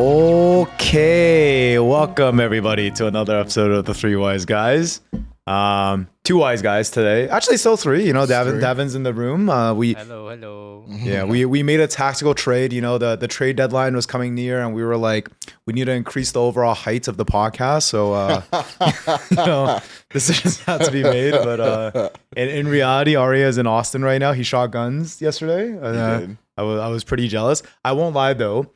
Okay, welcome everybody to another episode of the Three Wise Guys. Two wise guys today. Actually, still three. You know, Davin's in the room. Hello. We made a tactical trade. You know, the trade deadline was coming near, and we were like, we need to increase the overall height of the podcast. So, you know, decisions had to be made. But in reality, Arya is in Austin right now. He shot guns yesterday. I was pretty jealous. I won't lie though.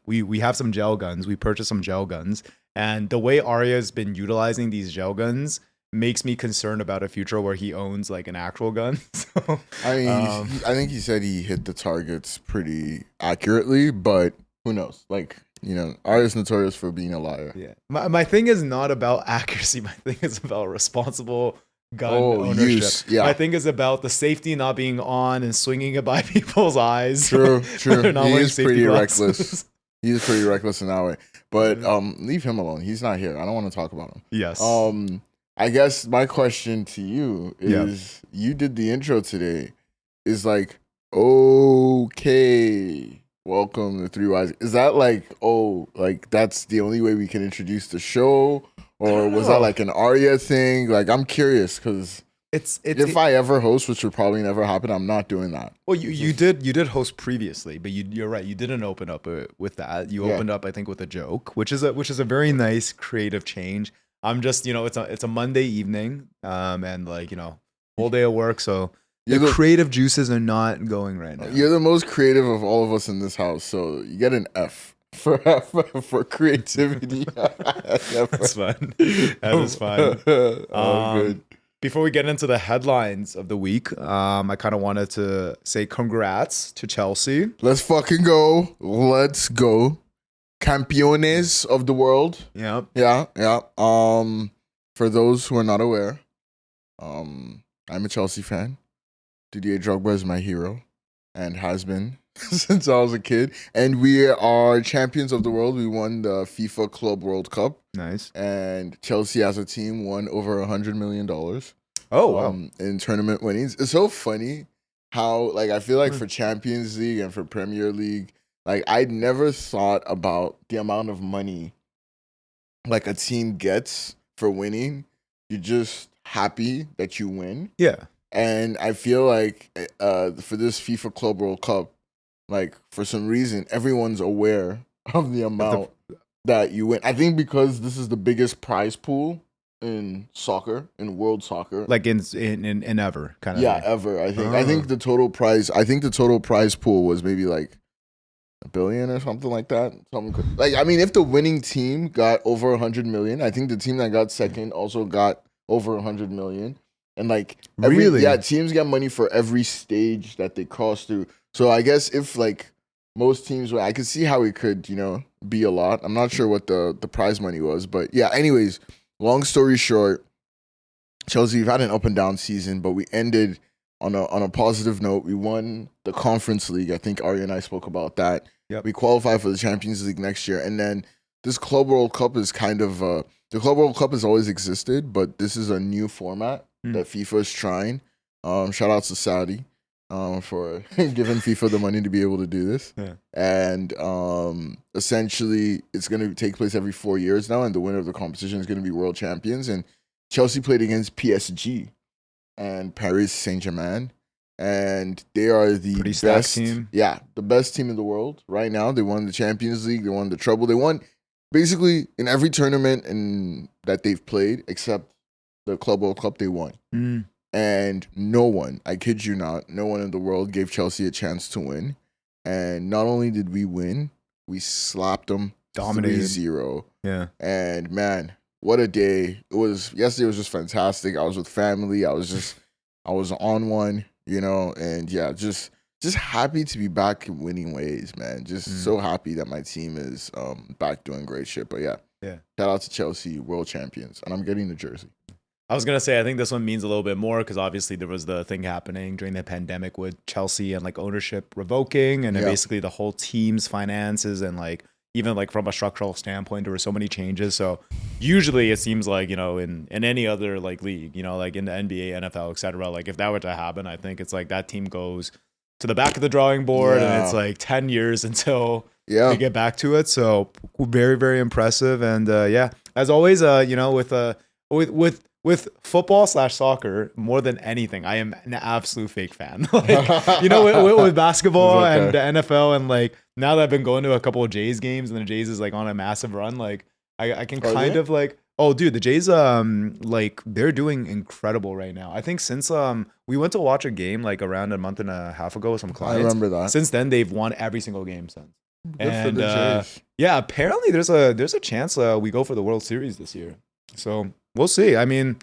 We have some gel guns. We purchased some gel guns, and the way Arya's been utilizing these gel guns makes me concerned about a future where he owns like an actual gun. So, I think he said he hit the targets pretty accurately, but who knows? Like, you know, Arya's notorious for being a liar. Yeah, my thing is not about accuracy. My thing is about responsible gun ownership. Use. Yeah. My thing is about the safety not being on and swinging it by people's eyes. True. He is pretty reckless. He is pretty reckless in that way. But leave him alone. He's not here. I don't want to talk about him. Yes. I guess my question to you is, you did the intro today. Is like, okay, welcome to Three Wise. Is that like, that's the only way we can introduce the show? Or was that like an Arya thing? Like, I'm curious because if I ever host, which would probably never happen, I'm not doing that. Well, you did host previously, but you're right. You didn't open up with that. You opened up, I think, with a joke, which is a very nice creative change. I'm just, you know, it's a Monday evening, and like, you know, whole day of work, so the creative juices are not going right now. You're the most creative of all of us in this house, so you get an F for creativity. That's fun. That is fun. Good. Before we get into the headlines of the week, I kind of wanted to say congrats to Chelsea. Let's fucking go. Let's go. Campeones of the world. Yep. Yeah. For those who are not aware, I'm a Chelsea fan. Didier Drogba is my hero and has been since I was a kid. And we are champions of the world. We won the FIFA Club World Cup. Nice. And Chelsea as a team won over $100 million. Oh, wow. In tournament winnings. It's so funny how, like, I feel like for Champions League and for Premier League, like, I'd never thought about the amount of money like a team gets for winning. You're just happy that you win. Yeah. And I feel like for this FIFA Club World Cup, like, for some reason, everyone's aware of the amount that you win. I think because this is the biggest prize pool in soccer, in world soccer. Like in ever, kind of. Yeah, ever, I think. I think the total prize pool was maybe like $1 billion or something like that. Like, I mean, if the winning team got over $100 million, I think the team that got second also got over $100 million. And like, teams get money for every stage that they cross through. So I guess if like most teams were, I could see how it could, you know, be a lot. I'm not sure what the prize money was, but yeah. Anyways, long story short, Chelsea, we've had an up and down season, but we ended on a positive note. We won the Conference League. I think Arya and I spoke about that. Yep. We qualify for the Champions League next year. And then this Club World Cup is kind of, the Club World Cup has always existed, but this is a new format that FIFA is trying. Shout out to Saudi for giving FIFA the money to be able to do this. Yeah. And essentially, it's going to take place every 4 years now, and the winner of the competition is going to be world champions. And Chelsea played against PSG and Paris Saint-Germain. And they are the best team. Yeah, the best team in the world right now. They won the Champions League. They won the treble. They won basically in every tournament that they've played except the Club World Cup. They won. And no one, I kid you not, no one in the world gave Chelsea a chance to win. And not only did we win, we slapped them. Dominated. 3-0. Yeah. And man, what a day. Yesterday was just fantastic. I was with family. I was on one. You know, and yeah, just happy to be back in winning ways, man. Just so happy that my team is back doing great shit. But yeah, shout out to Chelsea, world champions, and I'm getting the jersey. I was gonna say, I think this one means a little bit more because obviously there was the thing happening during the pandemic with Chelsea and like ownership revoking, and then basically the whole team's finances and like even like from a structural standpoint, there were so many changes. So usually it seems like, you know, in any other like league, you know, like in the NBA, NFL, etc., like if that were to happen, I think it's like that team goes to the back of the drawing board and it's like 10 years until Yeah. get back to it. So very, very impressive. And yeah, as always, you know, with football / soccer, more than anything, I am an absolute fake fan. Like, you know, with basketball It's okay. and the NFL, and like now that I've been going to a couple of Jays games, and the Jays is like on a massive run, like I can Are kind they? of like, oh dude, the Jays like they're doing incredible right now. I think since we went to watch a game like around a month and a half ago with some I clients. remember that. Since then they've won every single game since. Good for And the Jays. yeah, apparently there's a chance we go for the World Series this year. So we'll see. I mean,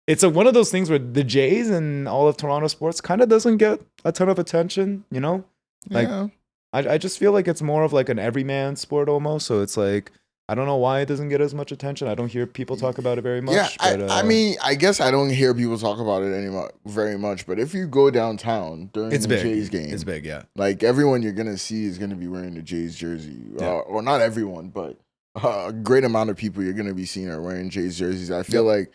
it's one of those things where the Jays and all of Toronto sports kind of doesn't get a ton of attention, you know? Like, Yeah. I just feel like it's more of like an everyman sport almost. So it's like, I don't know why it doesn't get as much attention. I don't hear people talk about it very much. Yeah, but, I mean, I guess I don't hear people talk about it anymore very much. But if you go downtown during it's the big. Jays game, It's big, yeah. like everyone you're gonna see is gonna be wearing the Jays jersey, Yeah. or not everyone, but a great amount of people you're gonna be seeing are wearing Jays jerseys. I feel like,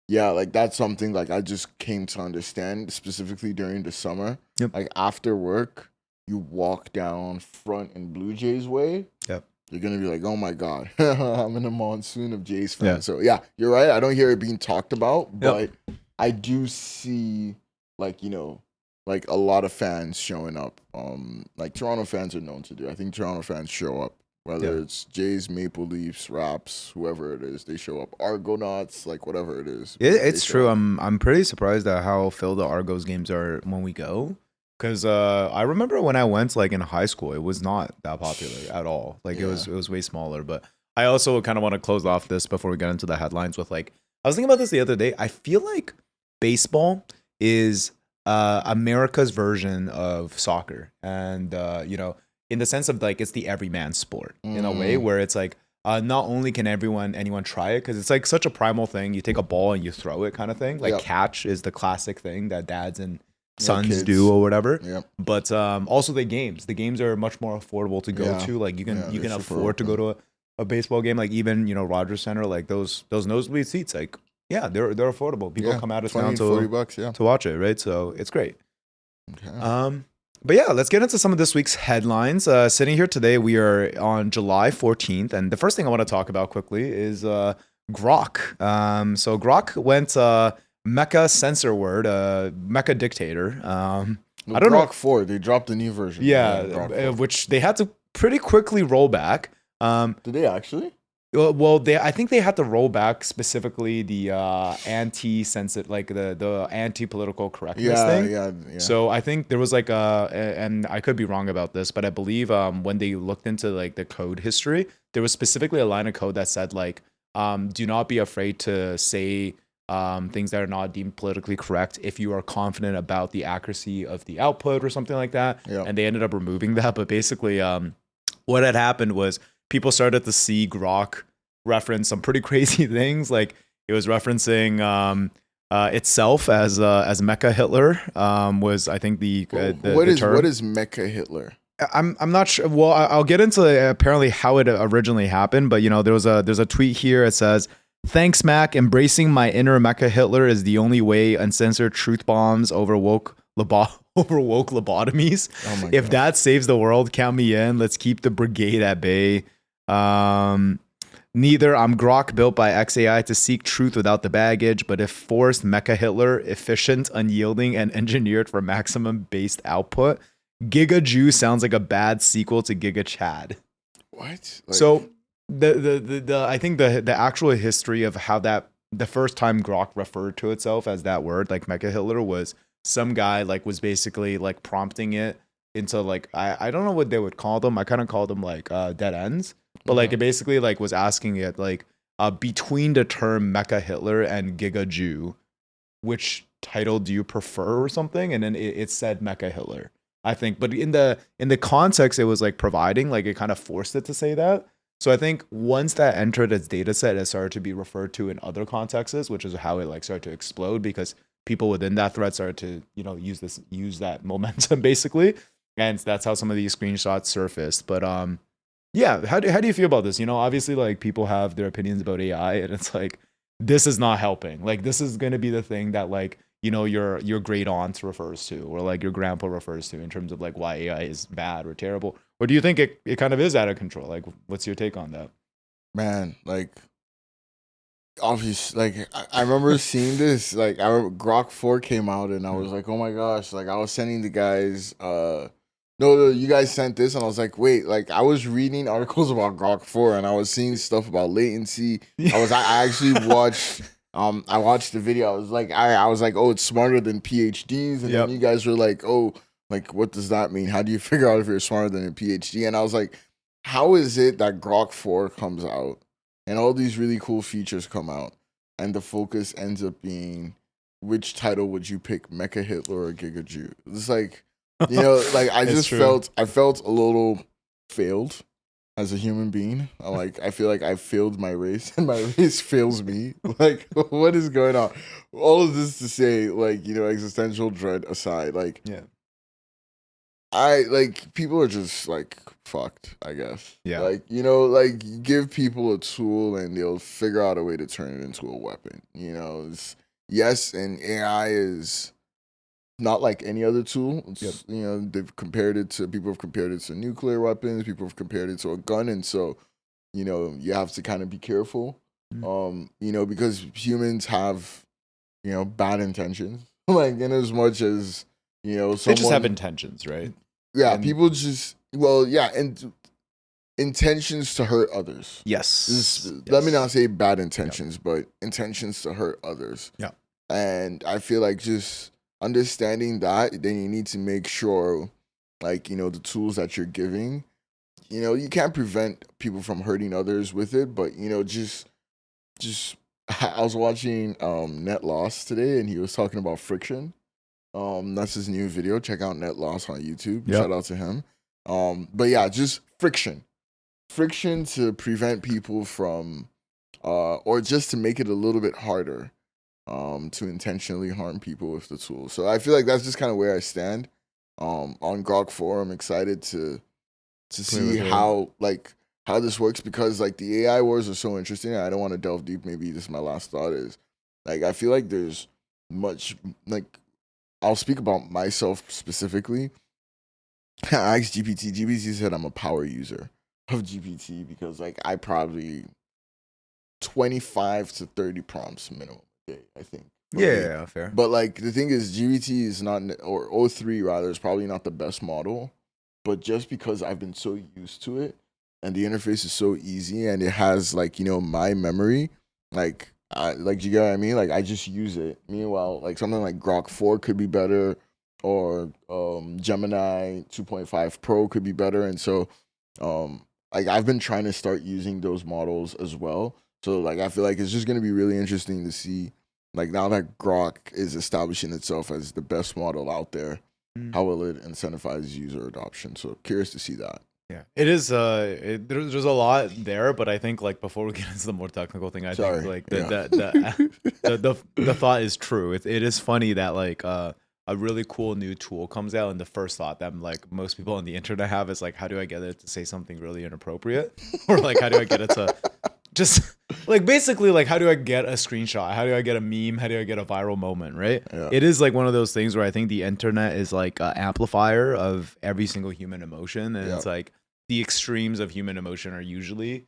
yeah, like that's something like I just came to understand specifically during the summer. Yep. Like after work, you walk down Front and Blue Jays Way. Yep. You're gonna be like, oh my god, I'm in a monsoon of Jays fans. Yeah. So yeah, you're right. I don't hear it being talked about, Yep. but I do see like, you know, like a lot of fans showing up. Like Toronto fans are known to do. I think Toronto fans show up, whether Yeah. it's Jays, Maple Leafs, Raps, whoever it is, they show up. Argonauts, like whatever it is. It's they show true. up. I'm pretty surprised at how filled the Argos games are when we go. Cause I remember when I went like in high school, it was not that popular at all. Like it was way smaller. But I also kind of want to close off this before we get into the headlines with like, I was thinking about this the other day. I feel like baseball is America's version of soccer, and you know, in the sense of like it's the everyman sport in a way where it's like not only can anyone try it because it's like such a primal thing. You take a ball and you throw it, kind of thing. Like Yep. catch is the classic thing that dads and Yeah, sons kids. do or whatever. Yep. But also the games are much more affordable to go Yeah. to. Like you can Yeah, you can they're super afford to go to a baseball game. Like even, you know, Rogers Center, like those nosebleed seats, like yeah, they're affordable. People come out of 20 town to $40, yeah. to watch it, right? So it's great. Okay. But yeah, let's get into some of this week's headlines. Sitting here today, we are on July 14th, and the first thing I want to talk about quickly is Grok. So Grok went Mecha censor word, Mecha dictator. I don't know. Grok 4, they dropped a new version. Yeah, Grok 4. which they had to pretty quickly roll back. Did they actually? Well, I think they had to roll back specifically the anti-sensitive, like the anti-political correctness thing. Yeah. So I think there was like and I could be wrong about this, but I believe when they looked into like the code history, there was specifically a line of code that said like, do not be afraid to say things that are not deemed politically correct if you are confident about the accuracy of the output or something like that. Yeah. And they ended up removing that. But basically, what had happened was people started to see Grok reference some pretty crazy things. Like it was referencing itself as Mecha Hitler. Was I think the term. What is Mecha Hitler? I'm not sure. Well, I'll get into apparently how it originally happened, but you know, there's a tweet here. It says, "Thanks, Mac. Embracing my inner Mecha Hitler is the only way. Uncensored truth bombs over woke lobotomies. Oh my If God. that saves the world, count me in. Let's keep the brigade at bay." Neither I'm Grok built by XAI to seek truth without the baggage, but if forced, Mecha Hitler, efficient, unyielding, and engineered for maximum based output. Giga Jew sounds like a bad sequel to Giga Chad. What? So the I think the actual history of how that the first time Grok referred to itself as that word, like Mecha Hitler, was some guy like was basically like prompting it into like I don't know what they would call them. I kind of call them like dead ends. But like it basically like was asking it like between the term Mecha Hitler and Giga Jew, which title do you prefer or something? And then it said Mecha Hitler, I think. But in the context it was like providing, like it kind of forced it to say that. So I think once that entered its data set, it started to be referred to in other contexts, which is how it like started to explode because people within that thread started to, you know, use that momentum basically. And that's how some of these screenshots surfaced. But yeah, how do you feel about this? You know, obviously like people have their opinions about AI and it's like this is not helping. Like this is going to be the thing that like, you know, your great aunt refers to or like your grandpa refers to in terms of like why AI is bad or terrible. Or do you think it kind of is out of control? Like, what's your take on that? Man, like obviously, like I remember seeing this. Like I remember Grok 4 came out, and I was like, oh my gosh! Like I was sending the guys. No, you guys sent this, and I was like, wait, like I was reading articles about Grok 4, and I was seeing stuff about latency. I actually watched. I watched the video. I was like, oh, it's smarter than PhDs, and then you guys were like, oh, like what does that mean? How do you figure out if you're smarter than a PhD? And I was like, how is it that Grok 4 comes out? And all these really cool features come out, and the focus ends up being which title would you pick, Mecha Hitler or Giga Jew? It's like, like I just felt a little failed as a human being. I feel like I failed my race, and my race fails me. Like, what is going on? All of this to say, like, existential dread aside, like, people are just like fucked, I guess. Yeah. Like, like give people a tool and they'll figure out a way to turn it into a weapon. Yes, and AI is not like any other tool. It's, people have compared it to nuclear weapons, people have compared it to a gun, and so, you have to kind of be careful. Because humans have, bad intentions. Like in as much as they just have intentions, right? Yeah, people just and intentions to hurt others. Yes. Let me not say bad intentions, but intentions to hurt others. Yeah. And I feel like just understanding that, then you need to make sure, like, the tools that you're giving, you can't prevent people from hurting others with it, but just I was watching Net Loss today, and he was talking about friction. That's his new video. Check out Net Loss on YouTube. Yep. Shout out to him. But yeah, just friction to prevent people from, or just to make it a little bit harder, to intentionally harm people with the tool. So I feel like that's just kind of where I stand. On Grok 4, I'm excited to see how this works, because like the AI wars are so interesting. I don't want to delve deep. Maybe this is my last thought is, like, I feel like there's much, like, I'll speak about myself specifically. I asked GPT. GPT said I'm a power user of GPT because, like, I probably 25 to 30 prompts minimum a day, I think. Yeah, fair. But, like, the thing is, GPT is not, or O3 rather, is probably not the best model. But just because I've been so used to it, and the interface is so easy, and it has, like, my memory, like, you get what I mean? Like, I just use it. Meanwhile, like, something like Grok 4 could be better, or Gemini 2.5 Pro could be better. And so, like, I've been trying to start using those models as well. So, like, I feel like it's just going to be really interesting to see, like, now that Grok is establishing itself as the best model out there, how will it incentivize user adoption? So, curious to see that. Yeah, it is. There's a lot there, but I think, like, before we get into the more technical thing, I think like the thought is true. It is funny that, like, a really cool new tool comes out, and the first thought that, like, most people on the internet have is like, how do I get it to say something really inappropriate, or like, how do I get it to just, like, basically, like, how do I get a screenshot? How do I get a meme? How do I get a viral moment, right? Yeah. It is like one of those things where I think the internet is like an amplifier of every single human emotion, and it's like the extremes of human emotion are usually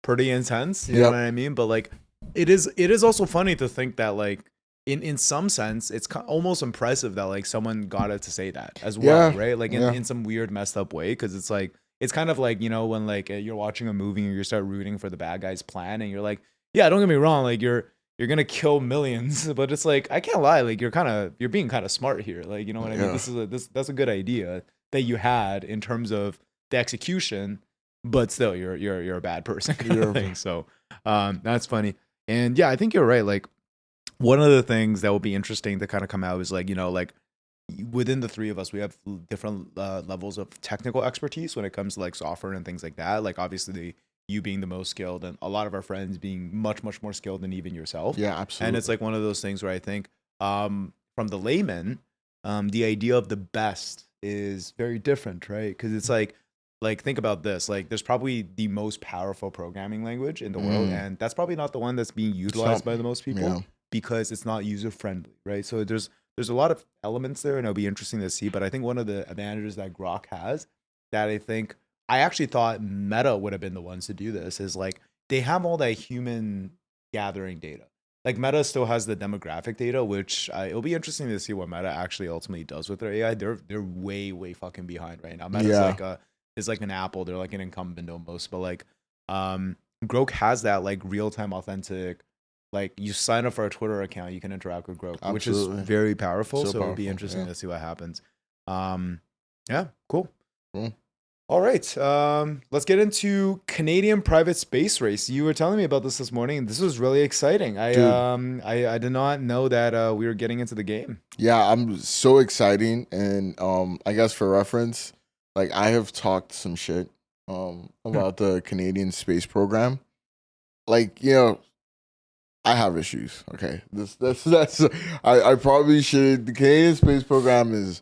pretty intense. You know what I mean? But, like, it is also funny to think that, like, in some sense, it's almost impressive that, like, someone got it to say that as well, right? Like, in some weird messed up way, because it's like, it's kind of like, when, like, you're watching a movie and you start rooting for the bad guy's plan, and you're like, yeah, don't get me wrong, like, you're gonna kill millions, but it's like, I can't lie, like, you're being kind of smart here, like, you know what I mean? That's a good idea that you had in terms of the execution, but still, you're a bad person, kind of thing. So that's funny. And yeah, I think you're right. Like, one of the things that will be interesting to kind of come out is, like, like, within the three of us, we have different levels of technical expertise when it comes to, like, software and things like that. Like, obviously, you being the most skilled, and a lot of our friends being much, much more skilled than even yourself. Yeah, absolutely. And it's like one of those things where I think, from the layman, the idea of the best is very different, right? Because it's like, think about this. Like, there's probably the most powerful programming language in the world, and that's probably not the one that's being utilized by the most people because it's not user friendly, right? So there's a lot of elements there, and it'll be interesting to see. But I think one of the advantages that Grok has that I think I actually thought Meta would have been the ones to do this. Is like they have all that human gathering data. Like Meta still has the demographic data, which it'll be interesting to see what Meta actually ultimately does with their AI. They're way fucking behind right now. Meta's Yeah. like is like an Apple. They're like an incumbent almost, but like Grok has that like real time authentic. Like you sign up for a Twitter account, you can interact with Grok, which is Absolutely. very powerful. So So it'll be powerful, interesting yeah. to see what happens. Yeah, cool. Cool. All right, let's get into Canadian private space race. You were telling me about this morning, and this was really exciting. Dude. I did not know that we were getting into the game. Yeah, I'm so exciting, and I guess for reference, like I have talked some shit about the Canadian space program. Like, I have issues. Okay, that's I probably should. The Canadian space program is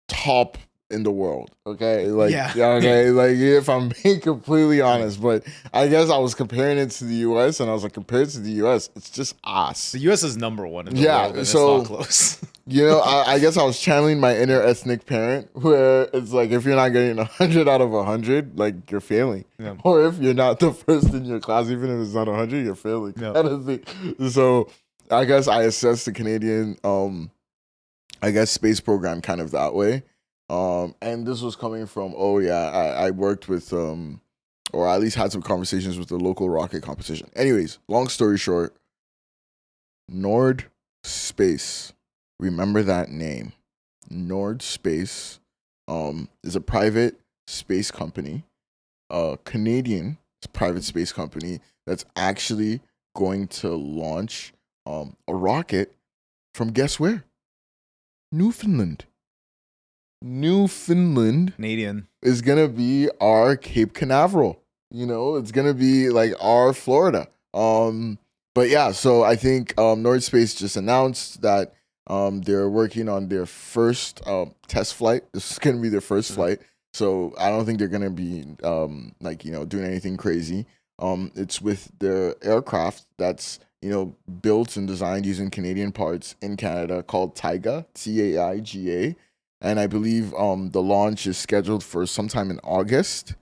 top in the world. Okay, like Yeah. okay, like if I'm being completely honest, but I guess I was comparing it to the U.S. and I was like, compared to the U.S., it's just ass. The U.S. is number one in the Yeah, world, and so- it's not close. I guess I was channeling my inner ethnic parent, where it's like if you're not getting 100 out of 100, like you're failing, Yeah. or if you're not the first in your class, even if it's not 100, you're failing. Yeah. Kind of thing. So I guess I assessed the Canadian, I guess space program kind of that way. And this was coming from, I worked with, or at least had some conversations with the local rocket competition. Anyways, long story short, Nord Space. Remember that name. Nord Space is a private space company, a Canadian private space company that's actually going to launch a rocket from guess where? Newfoundland. Newfoundland Canadian. is gonna be our Cape Canaveral. It's gonna be like our Florida. But yeah, so I think Nord Space just announced that they're working on their first test flight. This is gonna be their first flight. So I don't think they're gonna be doing anything crazy. It's with their aircraft that's built and designed using Canadian parts in Canada called Taiga, Taiga. And I believe the launch is scheduled for sometime in August.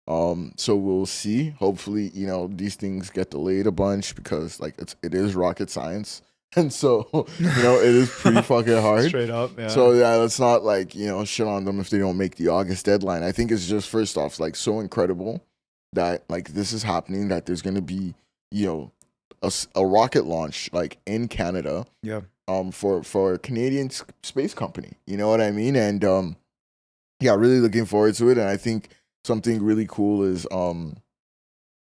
So we'll see. Hopefully, these things get delayed a bunch because it is rocket science. And so, it is pretty fucking hard. Straight up, yeah. So yeah, let's not shit on them if they don't make the August deadline. I think it's just first off so incredible that this is happening, that there's gonna be a rocket launch in Canada. Yeah. For a Canadian space company. You know what I mean? And yeah, really looking forward to it. And I think something really cool is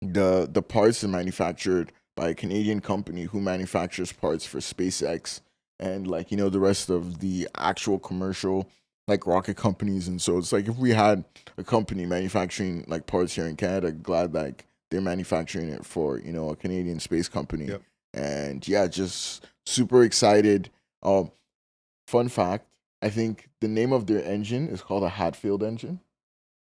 the parts are manufactured by a Canadian company who manufactures parts for SpaceX and the rest of the actual commercial rocket companies. And so it's if we had a company manufacturing parts here in Canada, glad they're manufacturing it for a Canadian space company. Yep. And yeah, just super excited. Fun fact, I think the name of their engine is called a Hatfield engine.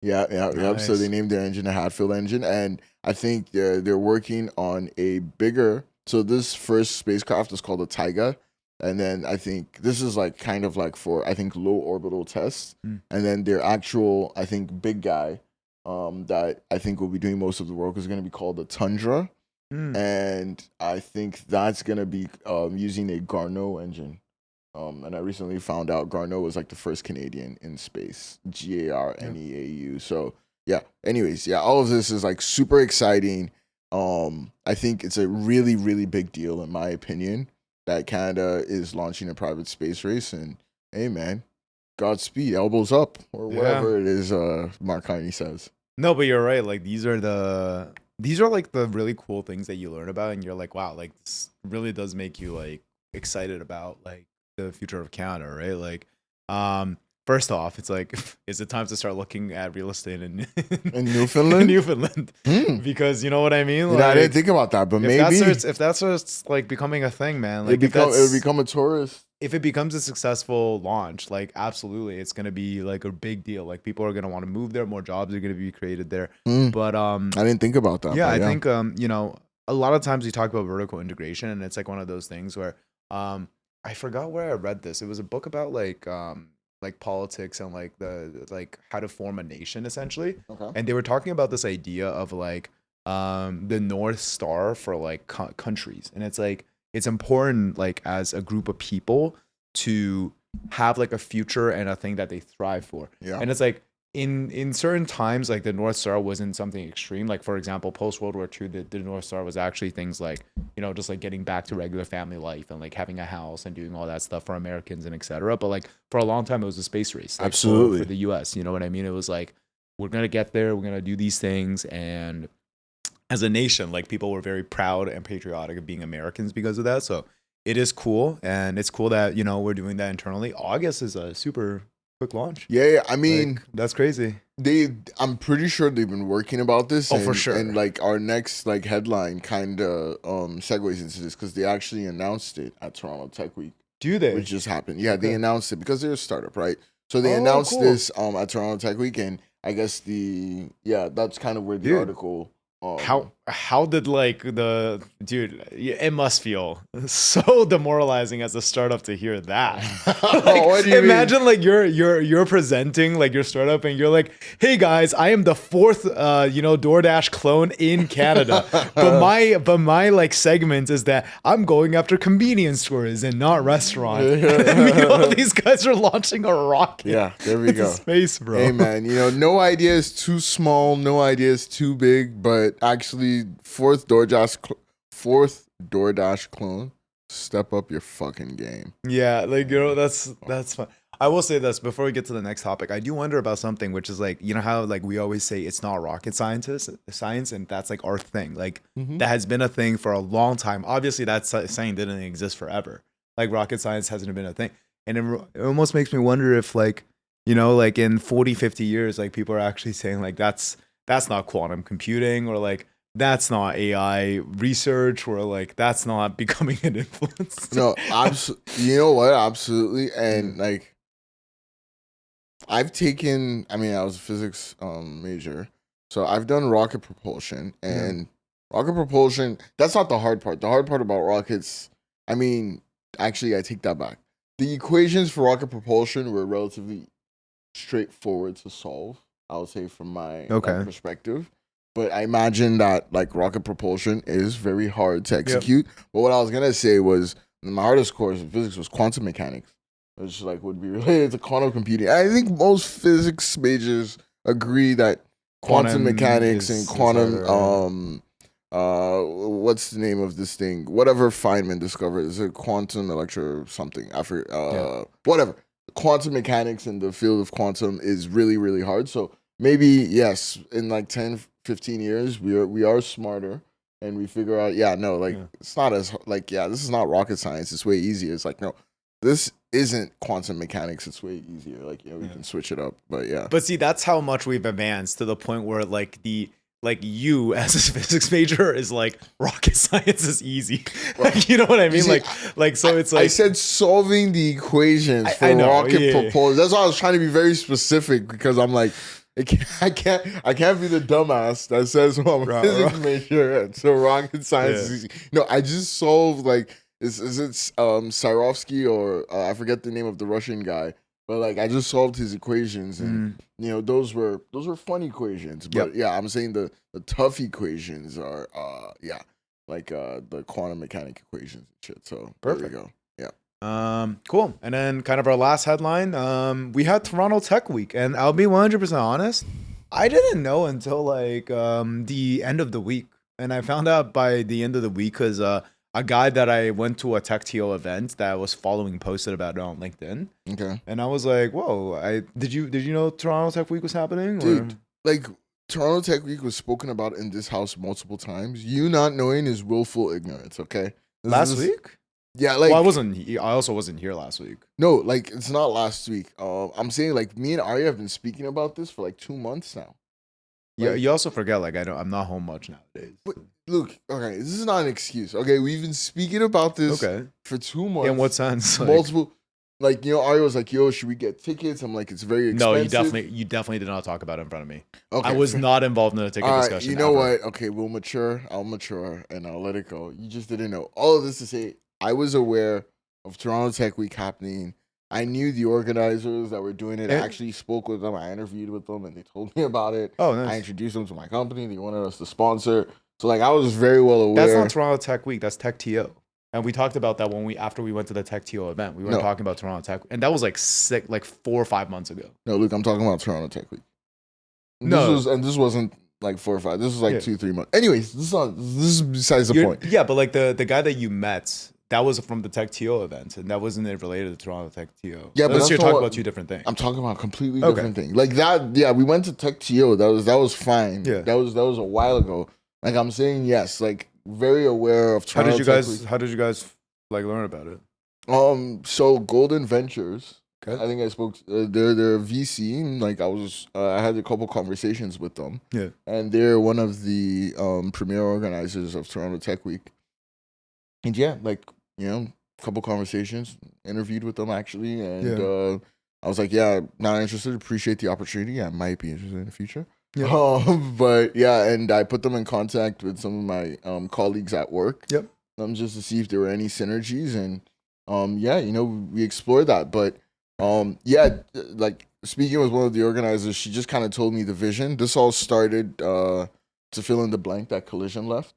Yeah. Nice. So they named their engine a Hatfield engine, and I think they're working on a bigger. So this first spacecraft is called a Taiga, and then I think this is kind of for low orbital tests, and then their actual big guy, that I think will be doing most of the work is going to be called the Tundra, and I think that's going to be using a Garneau engine. And I recently found out Garneau was the first Canadian in space, Garneau. So yeah, anyways, yeah, all of this is super exciting. I think it's a really, really big deal in my opinion that Canada is launching a private space race, and hey man, Godspeed, elbows up, or whatever it is Mark Carney says. No, but you're right. These are the really cool things that you learn about, and you're wow, this really does make you excited about the future of Canada, right? First off, it's is it time to start looking at real estate in Newfoundland? Newfoundland, because you know what I mean. I didn't think about that, but maybe if that starts becoming a thing, man, it'll become a tourist. If it becomes a successful launch, absolutely, it's gonna be a big deal. People are gonna want to move there. More jobs are gonna be created there. But I didn't think about that. Yeah, I think a lot of times we talk about vertical integration, and it's one of those things where I forgot where I read this. It was a book about like politics and like the like how to form a nation essentially. Okay. And they were talking about this idea of like the North Star for like countries. And it's like it's important like as a group of people to have like a future and a thing that they thrive for. Yeah. And it's like in certain times like the North Star wasn't something extreme. Like for example, post World War II, the North Star was actually things like, you know, just like getting back to regular family life and like having a house and doing all that stuff for Americans and etc. But like for a long time it was a space race. Like, Absolutely. for the US, you know what I mean? It was like we're gonna get there, we're gonna do these things, and as a nation, like people were very proud and patriotic of being Americans because of that. So it is cool, and it's cool that, you know, we're doing that internally. August is a super quick launch. Yeah, I mean, like, that's crazy. I'm pretty sure they've been working about this. Oh, for sure. And like our next like headline kind of segues into this because they actually announced it at Toronto Tech Week. Do they? Which just happened. Yeah, Okay. they announced it because they're a startup, right? So they Oh, announced cool. this at Toronto Tech Week, and I guess that's kind of where the Dude. article. How did like the dude? It must feel so demoralizing as a startup to hear that. Like, What do you imagine like you're presenting like your startup and you're like, hey guys, I am the fourth DoorDash clone in Canada, but my like segment is that I'm going after convenience stores and not restaurants. And meanwhile, these guys are launching a rocket. Yeah, there we into go. space, bro. Hey man, you know, no idea is too small, no idea is too big, but actually fourth DoorDash clone, step up your fucking game. Yeah, like, you know, that's fun. I will say this before we get to the next topic. I do wonder about something, which is like, you know how like we always say it's not rocket science, and that's like our thing. Like that has been a thing for a long time. Obviously, that saying didn't exist forever. Like rocket science hasn't been a thing, and it almost makes me wonder if like, you know, like in 40, 50 years, like people are actually saying like that's not quantum computing, or like that's not AI research, or like that's not becoming an influence. No, you know what? Absolutely. And like I was a physics major. So I've done rocket propulsion, and rocket propulsion, that's not the hard part. The hard part about rockets, actually I take that back. The equations for rocket propulsion were relatively straightforward to solve, I would say, from my perspective. But I imagine that like rocket propulsion is very hard to execute. But what I was gonna say was my hardest course in physics was quantum mechanics, which like would be related to quantum computing. I think most physics majors agree that quantum mechanics and quantum what's the name of this thing? Whatever Feynman discovered, is it quantum electro something? I forget. Whatever. Quantum mechanics in the field of quantum is really, really hard. So maybe, yes, in like 10, 15 years, we are smarter and we figure out, it's not as, like, this is not rocket science. It's way easier. It's like, no, this isn't quantum mechanics. It's way easier. Like, we can switch it up. But yeah. But see, that's how much we've advanced to the point where like you as a physics major is like rocket science is easy. Like, you know what I mean? See, it's like I said solving the equations for rocket propulsion. That's why I was trying to be very specific, because I'm like, I can't be the dumbass that says, well, I'm a physics major, so rocket science is easy. No, I just solved like is it Swarovski, or I forget the name of the Russian guy. But like I just solved his equations, and those were fun equations. But I'm saying the tough equations are the quantum mechanic equations and shit. So perfect. There we go. Yeah. Cool. And then kind of our last headline, we had Toronto Tech Week, and I'll be 100% honest, I didn't know until like the end of the week, and I found out by the end of the week because a guy that I went to a Tech TO event that I was following posted about it on LinkedIn. Okay. And I was like, whoa, did you know Toronto Tech Week was happening? Dude, like Toronto Tech Week was spoken about in this house multiple times. You not knowing is willful ignorance, okay? Last week? Yeah, like I also wasn't here last week. No, like it's not last week. I'm saying like me and Arya have been speaking about this for like 2 months now. Yeah, you also forget like I'm not home much nowadays. But look, okay, this is not an excuse. Okay, we've been speaking about this for 2 months. In what sense? Multiple, like Arya was like, "Yo, should we get tickets?" I'm like, "It's very expensive." No, you definitely did not talk about it in front of me. Okay, I was not involved in the ticket discussion. You know what? Okay, we'll mature. I'll mature and I'll let it go. You just didn't know. All of this to say, I was aware of Toronto Tech Week happening I knew the organizers that were doing it. I And- actually spoke with them. I interviewed with them, and they told me about it. Oh, I nice. introduced them to my company. They wanted us to sponsor. So like I was very well aware. That's not Toronto Tech Week. That's Tech TO. And we talked about that after we went to the Tech TO event. We weren't talking about Toronto Tech, and that was like 4 or 5 months ago. No, Luke, I'm talking about Toronto Tech Week. No. This wasn't like 4 or 5. This was like 2-3 months. Anyways, this is besides the point. Yeah, but like the guy that you met, that was from the Tech TO event, and that wasn't related to Toronto Tech TO. Yeah, but you're talking about two different things. I'm talking about a completely different thing. Like that, yeah, we went to Tech TO. That was fine. Yeah. That was a while ago. Like I'm saying, yes, like very aware of Toronto Tech Week. How did you guys like learn about it? So Golden Ventures. Okay. I think I spoke. They're a VC, and like I had a couple conversations with them. Yeah. And they're one of the premier organizers of Toronto Tech Week. And yeah, like a couple conversations, interviewed with them actually, and I was like, yeah, not interested. Appreciate the opportunity. I might be interested in the future. Yeah. But yeah, and I put them in contact with some of my colleagues at work. Yep. Just to see if there were any synergies, and we explored that. But like speaking with one of the organizers, she just kind of told me the vision. This all started to fill in the blank that Collision left,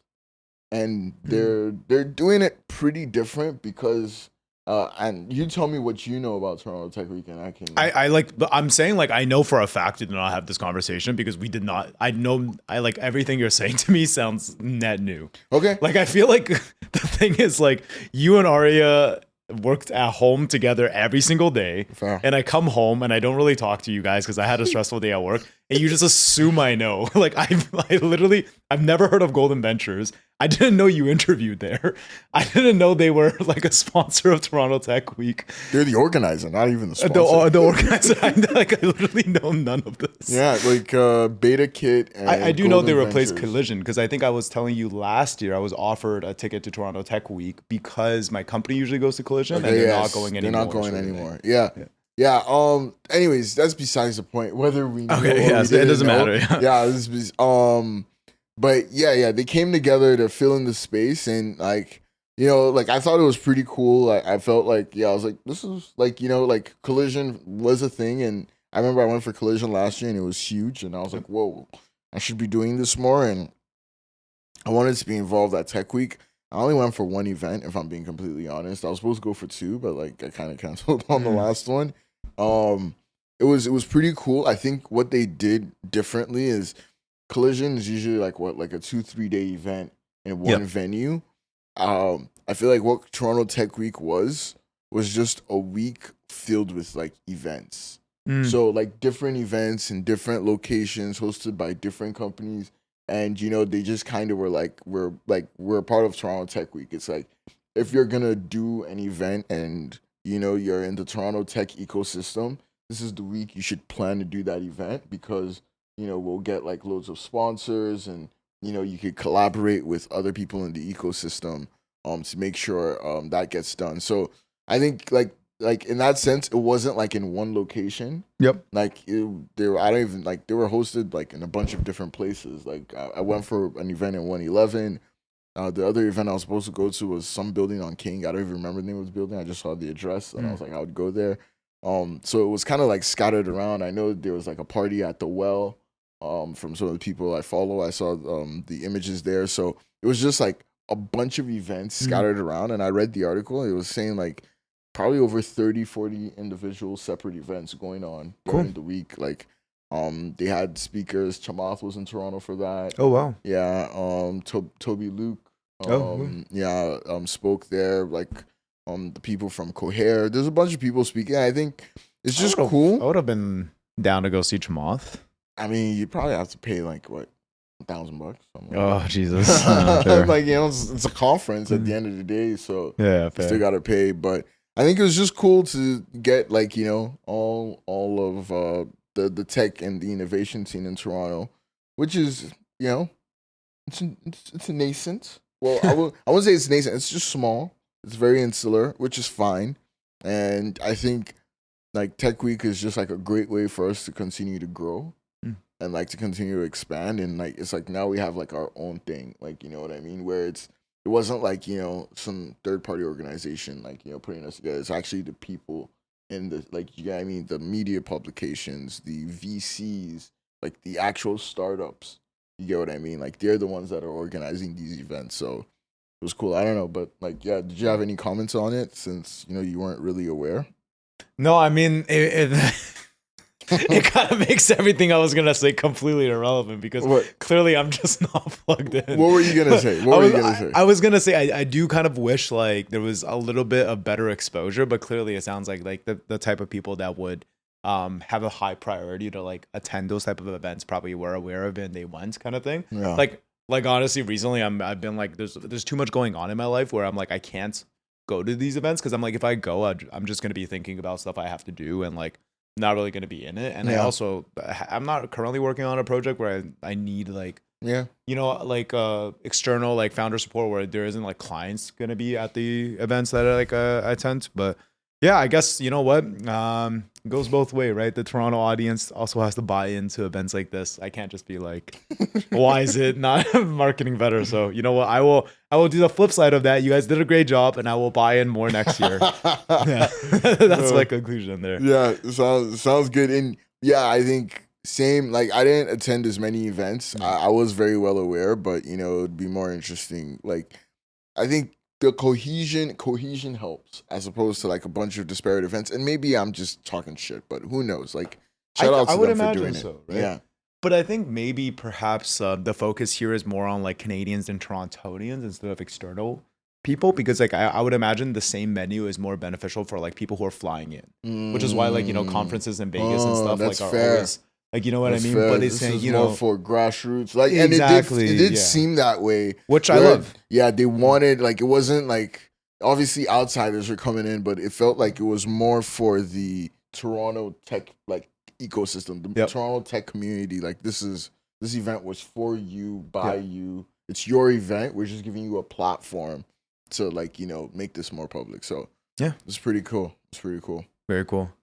and they're doing it pretty different because. And you tell me what you know about Toronto Tech Week, and I can. I'm saying like I know for a fact we did not have this conversation because we did not. I like everything you're saying to me sounds net new. Okay. Like I feel like the thing is like you and Arya worked at home together every single day. Fair. And I come home and I don't really talk to you guys because I had a stressful day at work, and you just assume I know. Like I've never heard of Golden Ventures. I didn't know you interviewed there. I didn't know they were like a sponsor of Toronto Tech Week. They're the organizer, not even the sponsor. The organizer. I literally know none of this. Yeah, like Beta Kit. And I do Golden know they replaced Ventures. Collision because I think I was telling you last year I was offered a ticket to Toronto Tech Week because my company usually goes to Collision and they're not going anymore. They're not going anymore. Yeah. Anyways, that's besides the point. Whether we know okay, yes, it doesn't matter. Yeah. But yeah, they came together to fill in the space, and like I thought it was pretty cool. I felt like I was like, this is like like Collision was a thing, and I remember I went for Collision last year and it was huge, and I was like, whoa, I should be doing this more, and I wanted to be involved at Tech Week. I only went for one event, if I'm being completely honest. I was supposed to go for two, but like I kind of canceled on the last one. It was pretty cool. I think what they did differently is Collision is usually like a 2-3 day event in one venue. I feel like what Toronto Tech Week was just a week filled with like events. So like different events in different locations hosted by different companies, and they just kind of were like we're a part of Toronto Tech Week. It's like if you're gonna do an event and you're in the Toronto tech ecosystem, this is the week you should plan to do that event because we'll get like loads of sponsors, and you could collaborate with other people in the ecosystem to make sure that gets done. So I think like in that sense, it wasn't like in one location. Yep. Like they were hosted like in a bunch of different places. Like I went for an event in 111. The other event I was supposed to go to was some building on King. I don't even remember the name of the building. I just saw the address, and I was like, I would go there. So it was kind of like scattered around. I know there was like a party at the Well. From some of the people I follow, I saw the images there. So it was just like a bunch of events scattered around. And I read the article. It was saying like probably over 30-40 individual separate events going on during the week. Like they had speakers. Chamath was in Toronto for that. Oh wow. Yeah. Toby Luke. Spoke there. Like the people from Cohere. There's a bunch of people speaking. I think it's just cool. I would have been down to go see Chamath. I mean, you probably have to pay like what, $1,000. Oh Jesus! Like it's a conference at the end of the day, so yeah, you still gotta pay. But I think it was just cool to get like all of the tech and the innovation scene in Toronto, which is it's a nascent. Well, I wouldn't say it's nascent. It's just small. It's very insular, which is fine. And I think like Tech Week is just like a great way for us to continue to grow. And like to continue to expand, and like it's like now we have like our own thing, like you know what I mean, where it wasn't like some third party organization like putting us together. It's actually the people in the like I mean the media publications, the VCs, like the actual startups. You get what I mean? Like they're the ones that are organizing these events. So it was cool. I don't know, but like yeah, did you have any comments on it since you weren't really aware? No, I mean it kind of makes everything I was gonna say completely irrelevant because What? clearly I'm just not plugged in. What were you gonna say? What were you gonna say? I was gonna say I do kind of wish like there was a little bit of better exposure, but clearly it sounds like the type of people that would have a high priority to like attend those type of events probably were aware of it and they went kind of thing. Yeah. Like honestly, recently I've been like there's too much going on in my life where I'm like I can't go to these events because I'm like if I go I'm just gonna be thinking about stuff I have to do and like not really gonna be in it. And I'm not currently working on a project where I need like like external like founder support where there isn't like clients gonna be at the events that I attend. But yeah, I guess you know what it goes both way, right? The Toronto audience also has to buy into events like this. I can't just be like, why is it not marketing better? So you know what, I will do the flip side of that. You guys did a great job, and I will buy in more next year. Yeah, that's my conclusion there. Yeah, sounds good. And yeah, I think same. Like I didn't attend as many events. I was very well aware, but it'd be more interesting. Like I think the cohesion helps as opposed to like a bunch of disparate events. And maybe I'm just talking shit, but who knows? Like shout out to them for doing it. Right? Yeah. But I think maybe perhaps the focus here is more on like Canadians and Torontonians instead of external people, because like I would imagine the same menu is more beneficial for like people who are flying in, which is why like conferences in Vegas and stuff like are always like what I mean. Fair. But it's saying more for grassroots, like exactly, and it did seem that way, which I love. Yeah, they wanted like it wasn't like obviously outsiders are coming in, but it felt like it was more for the Toronto tech like ecosystem, the Toronto tech community. Like this event was for you, by you. It's your event. We're just giving you a platform to like make this more public. So yeah, it's pretty cool. Very cool.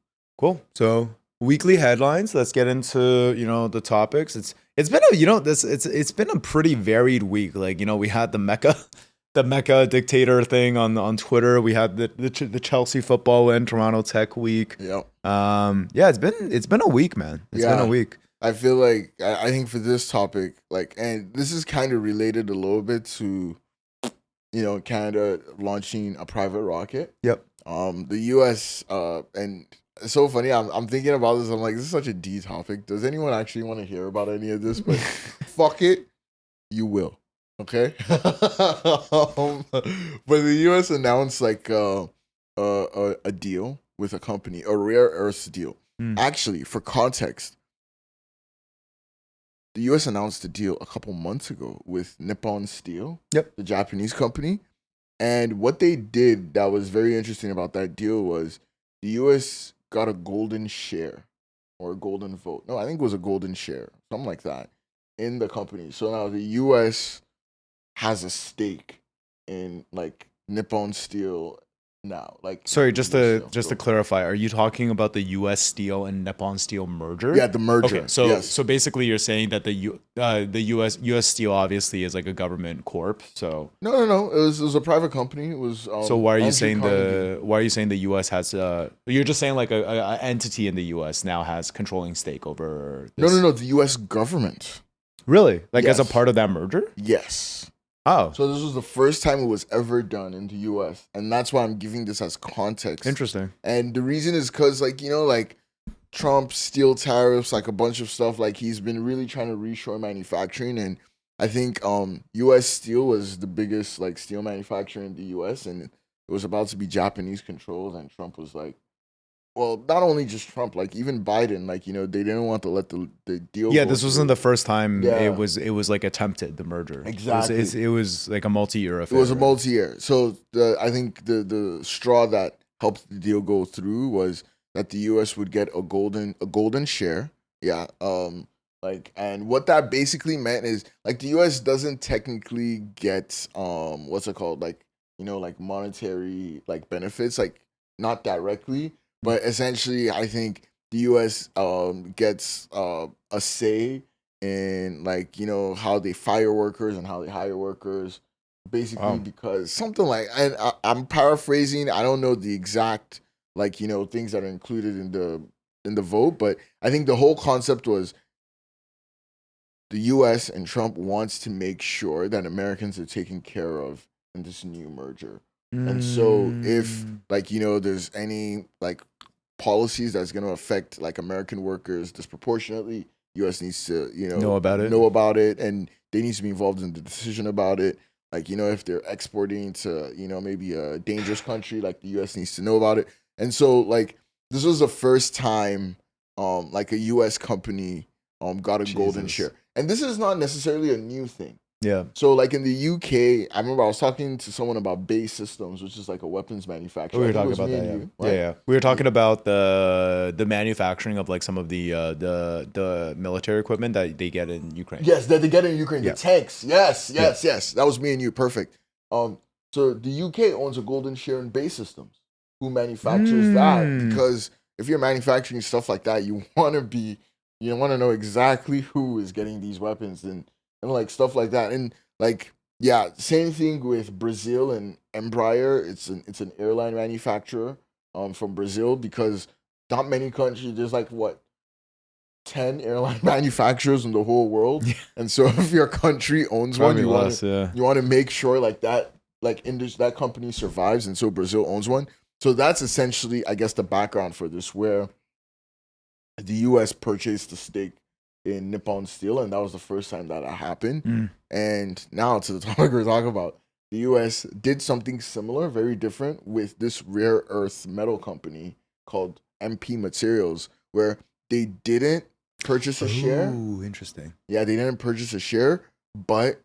So weekly headlines. Let's get into the topics. It's been it's been a pretty varied week. Like we had the Mecca dictator thing on Twitter. We had the Chelsea football win, Toronto Tech week. Yep. It's been a week, man. It's been a week. I feel like I think for this topic, like, and this is kind of related a little bit to Canada launching a private rocket. Yep. The US and it's so funny. I'm thinking about this. I'm like, this is such a D topic. Does anyone actually want to hear about any of this? But fuck it, you will. Okay. But the US announced like a deal with a company, a rare earths deal. Actually, for context, the US announced a deal a couple months ago with Nippon Steel, the Japanese company. And what they did that was very interesting about that deal was the US got a golden share or a golden vote. No, I think it was a golden share, something like that, in the company. So now the US has a stake in like Nippon Steel now. Like, sorry, just to clarify, are you talking about the U.S. Steel and Nippon Steel merger? Yeah, the merger. Okay, so basically, you're saying that the U.S. Steel obviously is like a government corp. So no, it was a private company. It was. So why are you saying the U.S. has? You're just saying like a entity in the U.S. now has controlling stake over. This? No, the U.S. government. Really? Like as a part of that merger? Yes. Oh. So this was the first time it was ever done in the US. And that's why I'm giving this as context. Interesting. And the reason is because, like, like Trump, steel tariffs, like a bunch of stuff, like he's been really trying to reshore manufacturing. And I think US Steel was the biggest like steel manufacturer in the US. And it was about to be Japanese controlled. And Trump was like, well, not only just Trump, like even Biden, like, they didn't want to let the deal go this wasn't the first time it was like attempted, the merger. Exactly. It was like a multi-year affair. It was a multi-year. So I think the straw that helped the deal go through was that the US would get a golden share. Yeah. And what that basically meant is like the US doesn't technically get what's it called? Like, like monetary like benefits, like not directly. But essentially, I think the U.S. Gets a say in like how they fire workers and how they hire workers, basically because something like, and I'm paraphrasing. I don't know the exact like, things that are included in the vote. But I think the whole concept was the US and Trump wants to make sure that Americans are taken care of in this new merger. And so if like, there's any like policies that's going to affect like American workers disproportionately, US needs to, know about it, and they need to be involved in the decision about it. Like, if they're exporting to, maybe a dangerous country, like the US needs to know about it. And so like this was the first time like a US company got a golden share. And this is not necessarily a new thing. Yeah. So like in the UK, I remember I was talking to someone about Base Systems, which is like a weapons manufacturer. We were talking about that. You, right? Yeah. We were talking about the manufacturing of like some of the military equipment that they get in Ukraine. Yes, that they get in Ukraine. The tanks. Yes. That was me and you. Perfect. So the UK owns a golden share in Base Systems, who manufactures that, because if you're manufacturing stuff like that, you want to know exactly who is getting these weapons and like stuff like that. And like, yeah, same thing with Brazil and Embraer. It's an airline manufacturer from Brazil, because not many countries, there's like 10 airline manufacturers in the whole world. And so if your country owns one, you want to make sure like that, like that company survives. And so Brazil owns one. So that's essentially, I guess, the background for this, where the US purchased a stake in Nippon Steel, and that was the first time that happened. And now to the topic we're talking about, the US did something similar, very different, with this rare earth metal company called MP Materials, where they didn't purchase a share. Ooh, interesting. Yeah, they didn't purchase a share, but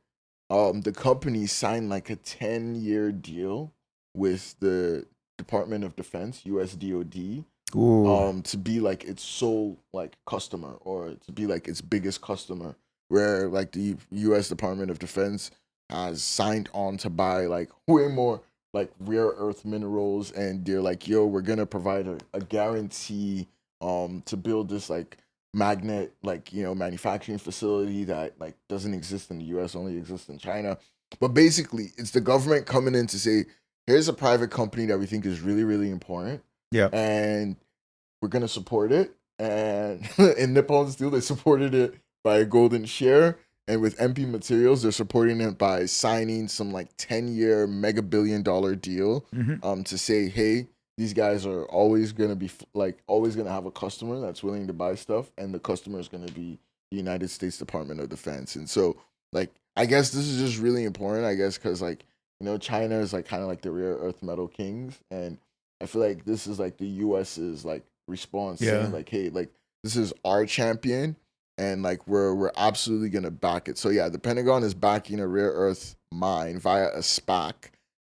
the company signed like a 10-year deal with the Department of Defense, US DoD, to be like its sole like customer, or to be like its biggest customer, where like the US Department of Defense has signed on to buy like way more like rare earth minerals, and they're like, yo, we're gonna provide a guarantee to build this like magnet like manufacturing facility that like doesn't exist in the US, only exists in China. But basically it's the government coming in to say, here's a private company that we think is really, really important. Yeah. And we're going to support it. And in Nippon Steel, they supported it by a golden share. And with MP Materials, they're supporting it by signing some like 10-year mega billion-dollar deal to say, hey, these guys are always going to be always going to have a customer that's willing to buy stuff. And the customer is going to be the United States Department of Defense. And so like, I guess this is just really important, I guess, because like, China is like kind of like the rare earth metal kings. And I feel like this is like the US's like response saying like, hey, like this is our champion, and like we're absolutely gonna back it. So yeah, the Pentagon is backing a rare earth mine via a SPAC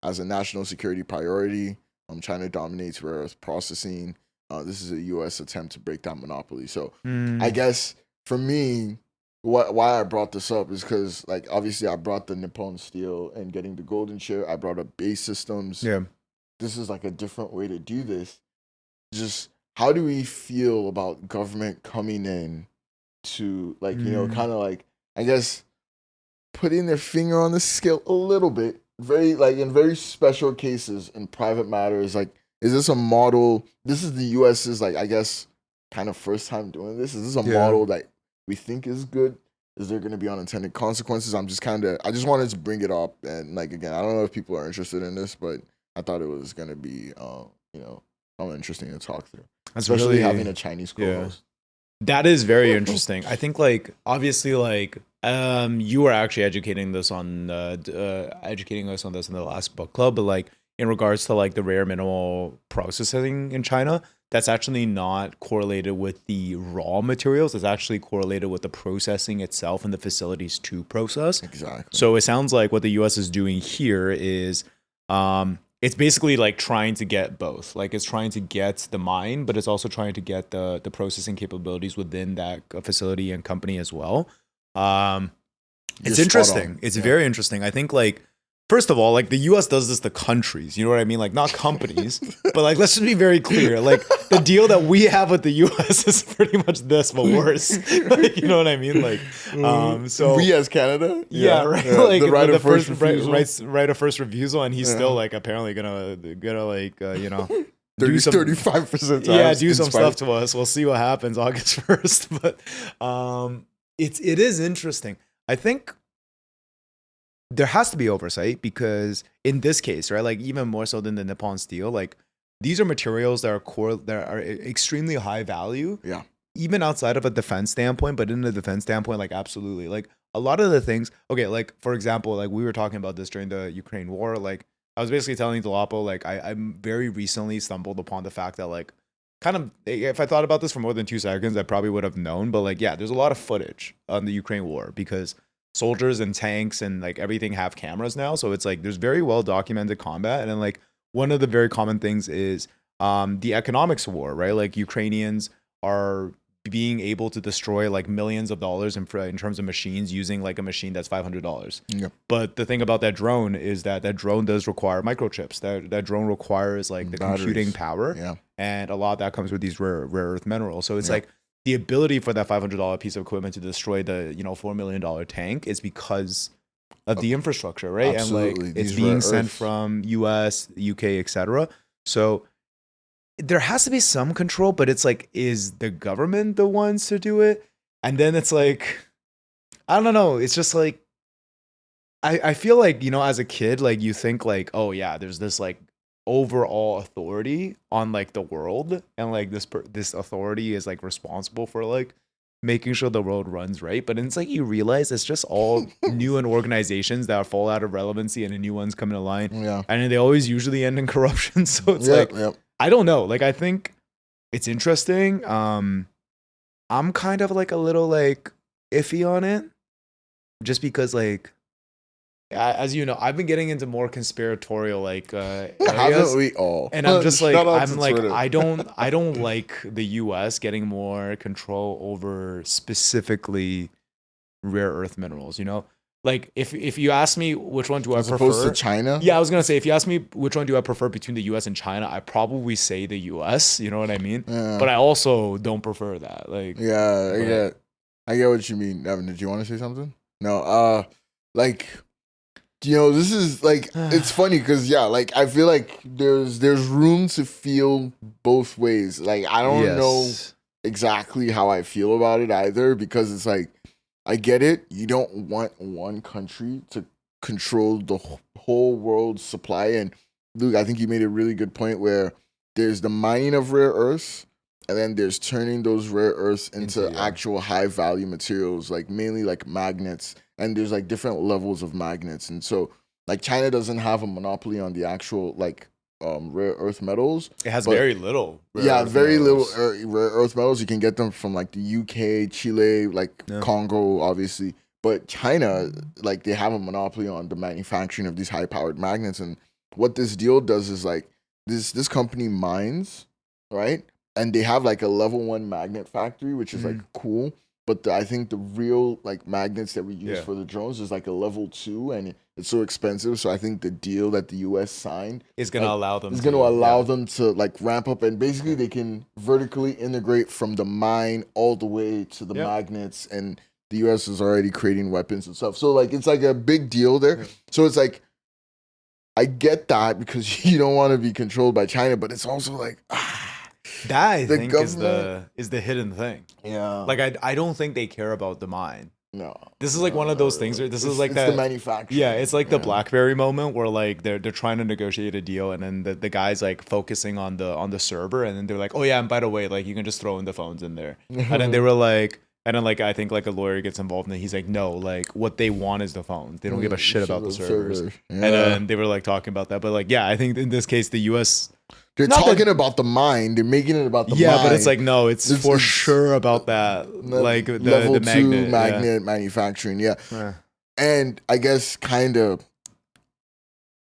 as a national security priority. China dominates rare earth processing. This is a US attempt to break that monopoly. So I guess for me, why I brought this up is because like obviously I brought the Nippon Steel and getting the golden share. I brought up Base Systems. Yeah. This is like a different way to do this. Just how do we feel about government coming in to like, kind of like, I guess, putting their finger on the scale a little bit, very like in very special cases in private matters. Like, is this a model? This is the US's like, I guess, kind of first time doing this. Is this a model that we think is good? Is there going to be unintended consequences? I just wanted to bring it up. And like, again, I don't know if people are interested in this, but I thought it was going to be, interesting to talk through. Especially really, having a Chinese co-host. That is very interesting. I think like, obviously like, you were actually educating us on this in the last book club, but like in regards to like the rare mineral processing in China, that's actually not correlated with the raw materials. It's actually correlated with the processing itself and the facilities to process. Exactly. So it sounds like what the US is doing here is it's basically like trying to get both. Like it's trying to get the mine, but it's also trying to get the processing capabilities within that facility and company as well. It's interesting. It's very interesting. I think like, first of all, like the US does this to countries, you know what I mean? Like not companies, but like, let's just be very clear. Like the deal that we have with the US is pretty much this, but worse. Like, you know what I mean? Like, so we as Canada, right? Yeah. Like the right of first refusal. Right of first refusal, and he's still like apparently gonna like do some 35% yeah, do some stuff to us. We'll see what happens August 1st. But it is interesting. I think there has to be oversight because in this case, right, like even more so than the Nippon steel, like these are materials that are extremely high value. Yeah. Even outside of a defense standpoint, but in a defense standpoint, like absolutely. Like a lot of the things, okay, like for example, like we were talking about this during the Ukraine war, like I was basically telling Dolapo, like I'm very recently stumbled upon the fact that like kind of if I thought about this for more than 2 seconds, I probably would have known. But like, yeah, there's a lot of footage on the Ukraine war because soldiers and tanks and like everything have cameras now. So it's like there's very well documented combat. And then like one of the very common things is the economics war, right? Like Ukrainians are being able to destroy like millions of dollars in terms of machines using like a machine that's $500. Yeah. But the thing about that drone is that drone does require microchips. That drone requires like the Batteries. computing power. Yeah. And a lot of that comes with these rare earth minerals. So it's like the ability for that $500 piece of equipment to destroy the, $4 million tank is because of the infrastructure, right? Absolutely. And like it's These being rare sent earths. from US, UK, etc. So there has to be some control, but it's like, is the government the ones to do it? And then it's like, I don't know. It's just like, I feel like, as a kid, like you think like, oh yeah, there's this like overall authority on like the world. And like this authority is like responsible for like making sure the world runs right. But it's like, you realize it's just all new organizations that fall out of relevancy and the new ones come into line. Yeah. And then they always usually end in corruption. So it's I don't know. Like, I think it's interesting. I'm kind of like a little like iffy on it just because like, as you know, I've been getting into more conspiratorial like areas. Haven't we all? And I'm just like, I'm like, Twitter. I don't like the US getting more control over specifically rare earth minerals, Like if you ask me which one do I prefer, opposed to China? Yeah, I was gonna say if you ask me which one do I prefer between the US and China, I probably say the US. You know what I mean? Yeah. But I also don't prefer that. Like, yeah, I get what you mean. Evan, did you want to say something? No. Like, this is like it's funny because like I feel like there's room to feel both ways. Like I don't know exactly how I feel about it either because it's like. I get it. You don't want one country to control the whole world's supply. And Luke, I think you made a really good point where there's the mining of rare earths and then there's turning those rare earths into actual high value materials, like mainly like magnets. And there's like different levels of magnets. And so like China doesn't have a monopoly on the actual like rare earth metals. It has very little. Very little rare earth metals. You can get them from like the UK, Chile, like Congo, obviously. But China, like they have a monopoly on the manufacturing of these high-powered magnets. And what this deal does is like this company mines, right? And they have like a level 1 magnet factory, which is like cool. But I think the real like magnets that we use for the drones is like a level 2, and it's so expensive. So I think the deal that the US signed is going to allow them. Them to like ramp up, and basically they can vertically integrate from the mine all the way to the magnets. And the US is already creating weapons and stuff. So like it's like a big deal there. Yeah. So it's like I get that because you don't want to be controlled by China, but it's also like. That I think is the hidden thing. Yeah. Like I don't think they care about the mine. No. This is like one of those things where this is like the manufacturing. Yeah, it's like the BlackBerry moment where like they're trying to negotiate a deal and then the guy's like focusing on the server and then they're like, oh yeah, and by the way, like you can just throw in the phones in there. And then they were like, and then like I think like a lawyer gets involved and he's like, no, like what they want is the phones. They don't give a shit about the servers. Yeah. And then they were like talking about that. But like, yeah, I think in this case the US they're talking about the mine. They're making it about the mine. Yeah, but it's like, no, it's for sure about that. Like the level 2 magnet manufacturing. Yeah. And I guess kind of,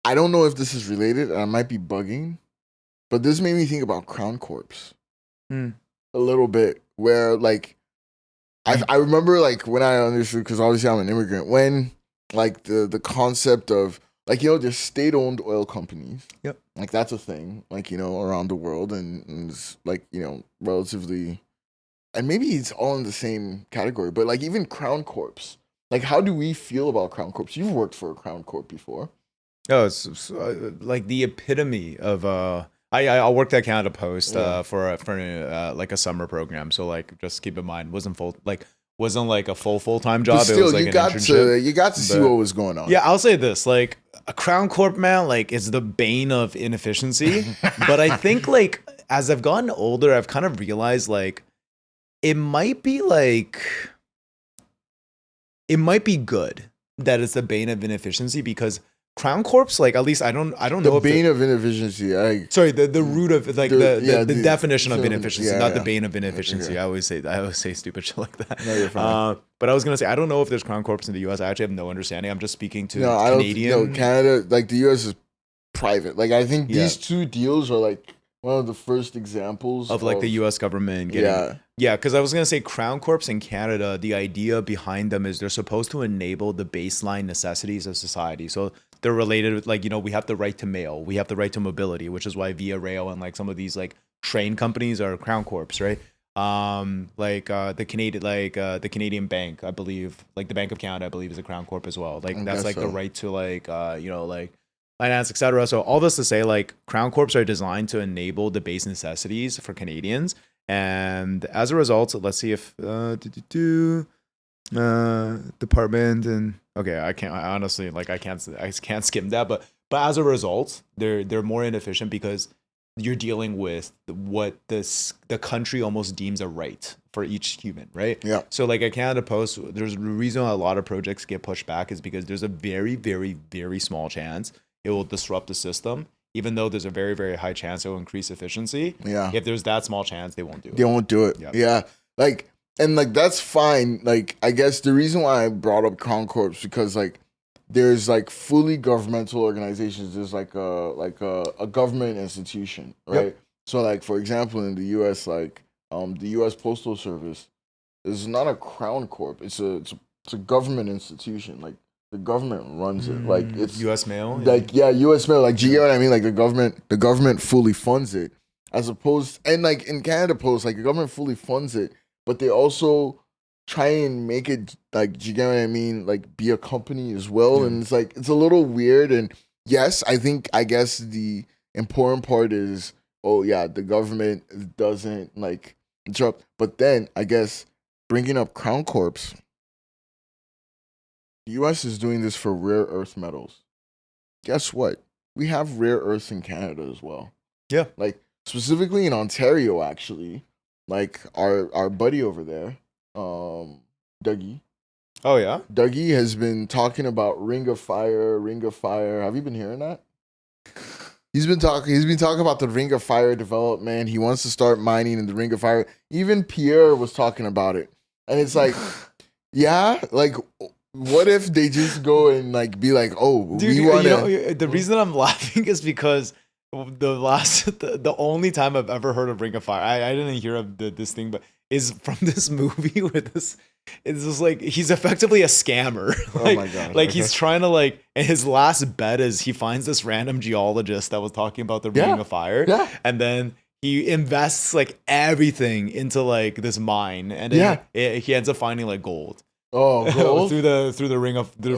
I don't know if this is related and I might be bugging, but this made me think about Crown Corps a little bit where like, I remember like when I understood, because obviously I'm an immigrant, when like the concept of like, there's state-owned oil companies. Yep. Like, that's a thing, like, around the world. And it's, like, relatively... And maybe it's all in the same category. But, like, even Crown Corps. Like, how do we feel about Crown Corps? You've worked for a Crown Corp before. Oh, it's like the epitome of I worked at Canada Post Yeah. for like a summer program. So like just keep in mind wasn't like a full-time But job. It was still, like an internship. you got to see what But was going on. yeah, I'll say this, like a Crown Corp, man, like is the bane of inefficiency. But I think like as I've gotten older, I've kind of realized like it might be like it might be good that it's the bane of inefficiency because Crown Corps, like at least I don't The know if bane of inefficiency. sorry, the root of like the definition of inefficiency, yeah, not the yeah. bane of inefficiency. Okay. I always say stupid shit like that. No, you're fine. But I was gonna say I don't know if there's Crown Corps in the U.S. I actually have no understanding. I'm just speaking to No, I don't. Canadian. No, Canada, like the U.S. is private. Like I think Yeah. these two deals are like one of the first examples of like the U.S. government getting because I was gonna say Crown Corps in Canada, the idea behind them is they're supposed to enable the baseline necessities of society. So they're related with like we have the right to mail, we have the right to mobility, which is why Via Rail and like some of these like train companies are Crown Corps, right? The Canadian Bank, I believe, like the Bank of Canada, I believe is a Crown Corp as well. Like that's like the right to like like finance, etc. So all this to say, like Crown Corps are designed to enable the base necessities for Canadians, and as a result, let's see if department and okay, I honestly like I can't skim that, but as a result, they're more inefficient because you're dealing with what the country almost deems a right for each human, right? Yeah. So like at Canada Post, there's a reason a lot of projects get pushed back is because there's a very, very, very small chance it will disrupt the system, even though there's a very, very high chance it will increase efficiency. Yeah. If there's that small chance, they won't do it. They won't do it. Yep. Yeah. Like, and like, that's fine. Like, I guess the reason why I brought up Crown Corps because like, there's like fully governmental organizations. There's like a government institution, right? Yep. So like, for example, in the U.S., like the U.S. Postal Service is not a Crown Corp. It's a government institution. Like the government runs it. Like it's U.S. Mail. like U.S. Mail. Like, do you get what I mean? Like the government fully funds it, as opposed and like in Canada Post, like the government fully funds it, but they also try and make it like, do you get what I mean? Like be a company as well, and it's like it's a little weird. And yes, I guess the important part is the government doesn't like interrupt, but then I guess bringing up Crown Corps. The U.S. is doing this for rare earth metals. Guess what? We have rare earths in Canada as well. Yeah. Like specifically in Ontario, actually. Like our buddy over there, Dougie. Oh yeah. Dougie has been talking about Ring of Fire. Have you been hearing that? He's been talking about the Ring of Fire development. He wants to start mining in the Ring of Fire. Even Pierre was talking about it. And it's like, yeah, like what if they just go and like be like, oh, dude, we want to. The reason I'm laughing is because the only time I've ever heard of Ring of Fire, I didn't hear of this thing, but is from this movie with this. It's just like he's effectively a scammer. Like, oh my god! Like he's trying to like, and his last bet is he finds this random geologist that was talking about the Ring of Fire, and then he invests like everything into like this mine, and then he ends up finding like gold. Oh, gold? through the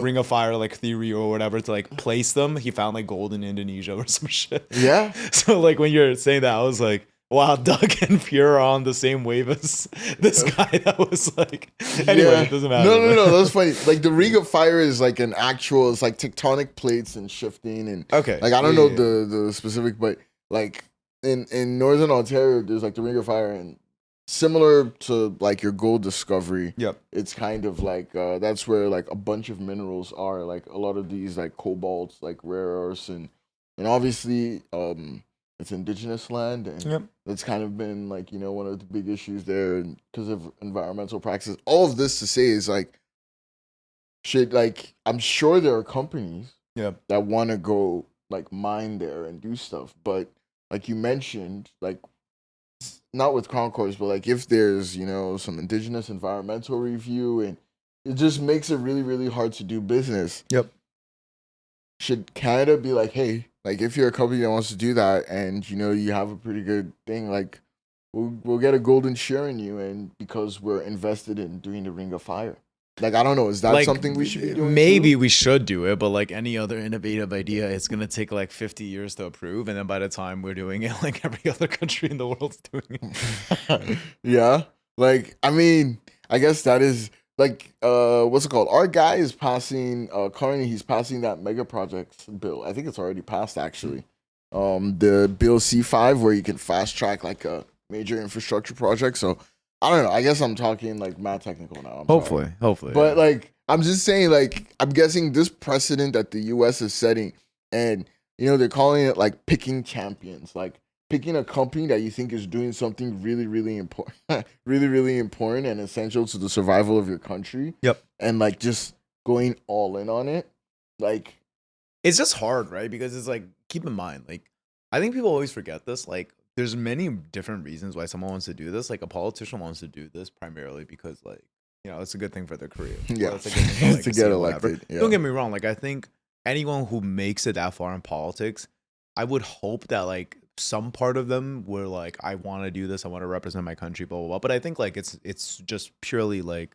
ring of fire like theory or whatever to like place them. He found like gold in Indonesia or some shit. Yeah. So like when you're saying that, I was like, wow, Doug and Pure are on the same wave as this guy that was like. Anyway, it doesn't matter. No. That's funny. Like the Ring of Fire is like an actual. It's like tectonic plates and shifting and. Okay. Like I don't know the specific, but like in Northern Ontario, there's like the Ring of Fire and. Similar to like your gold discovery, it's kind of like that's where like a bunch of minerals are. Like a lot of these like cobalts, like rare earths, and obviously it's indigenous land, and it's kind of been like one of the big issues there because of environmental practices. All of this to say is like, I'm sure there are companies that want to go like mine there and do stuff, but like you mentioned, like. Not with Crown Corps, but like if there's some indigenous environmental review, and it just makes it really really hard to do business. Should Canada be like, hey, like if you're a company that wants to do that, and you have a pretty good thing, like we'll get a golden share in you, and because we're invested in doing the Ring of Fire. Like, I don't know. Is that like something we should be doing? maybe too? we should do it, but like any other innovative idea, it's gonna take like 50 years to approve, and then by the time we're doing it, like every other country in the world's doing it. Yeah. Like, I mean, I guess that is like what's it called? Our guy is passing currently he's passing that mega projects bill. I think it's already passed actually. The bill C5 where you can fast track like a major infrastructure project. So I don't know. I guess I'm talking like mad technical now. Hopefully. But like I'm just saying, like I'm guessing this precedent that the US is setting, and they're calling it like picking champions, like picking a company that you think is doing something really, really important, really, really important and essential to the survival of your country. Yep. And like just going all in on it. Like it's just hard, right? Because it's like, keep in mind, like I think people always forget this. Like there's many different reasons why someone wants to do this. Like a politician wants to do this primarily because like, it's a good thing for their career. Yeah. It's a good thing to get elected. Yeah. Don't get me wrong. Like I think anyone who makes it that far in politics, I would hope that like some part of them were like, I want to do this. I want to represent my country, blah, blah, blah. But I think like it's just purely like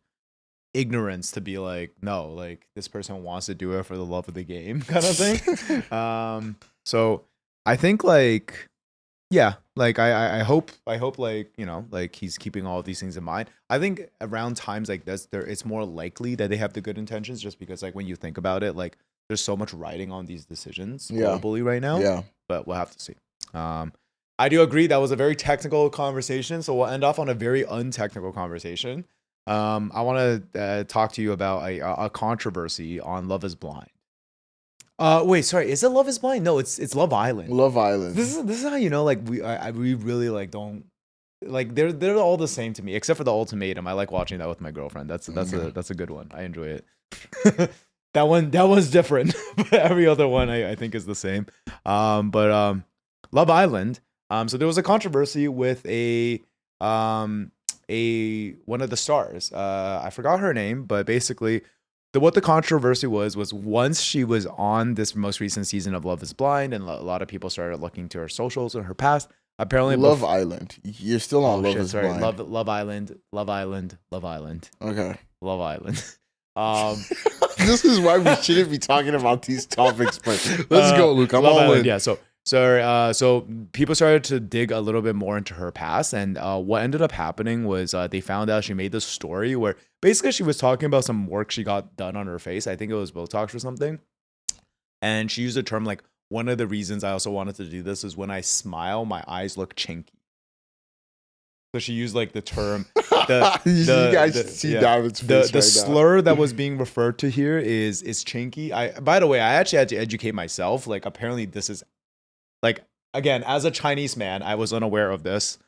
ignorance to be like, no, like this person wants to do it for the love of the game kind of thing. So I think like, yeah, like I hope like, like he's keeping all of these things in mind. I think around times like this, it's more likely that they have the good intentions, just because like when you think about it, like there's so much riding on these decisions globally right now. Yeah. But we'll have to see. I do agree that was a very technical conversation, so we'll end off on a very untechnical conversation. I want to talk to you about a controversy on Love is Blind. Wait, sorry, is it Love is Blind? No, it's Love Island. Love Island. This is how like we really like don't like they're all the same to me except for the ultimatum. I like watching that with my girlfriend. That's a good one. I enjoy it. That one's different, but every other one I think is the same. But Love Island. So there was a controversy with a one of the stars. I forgot her name, but basically what the controversy was once she was on this most recent season of Love is Blind, and a lot of people started looking to her socials and her past. Apparently, Love Island. You're still on Love is Blind. Love Island. Okay. Love Island. This is why we shouldn't be talking about these topics, but let's go, Luke. I'm all in. Yeah, so people started to dig a little bit more into her past, and what ended up happening was they found out she made this story where basically she was talking about some work she got done on her face. I think it was Botox or something, and she used a term like, one of the reasons I also wanted to do this is when I smile, my eyes look chinky. So she used like the term. You guys see David's face the slur that was being referred to here is chinky. By the way, I actually had to educate myself. Like apparently this is like, again, as a Chinese man, I was unaware of this,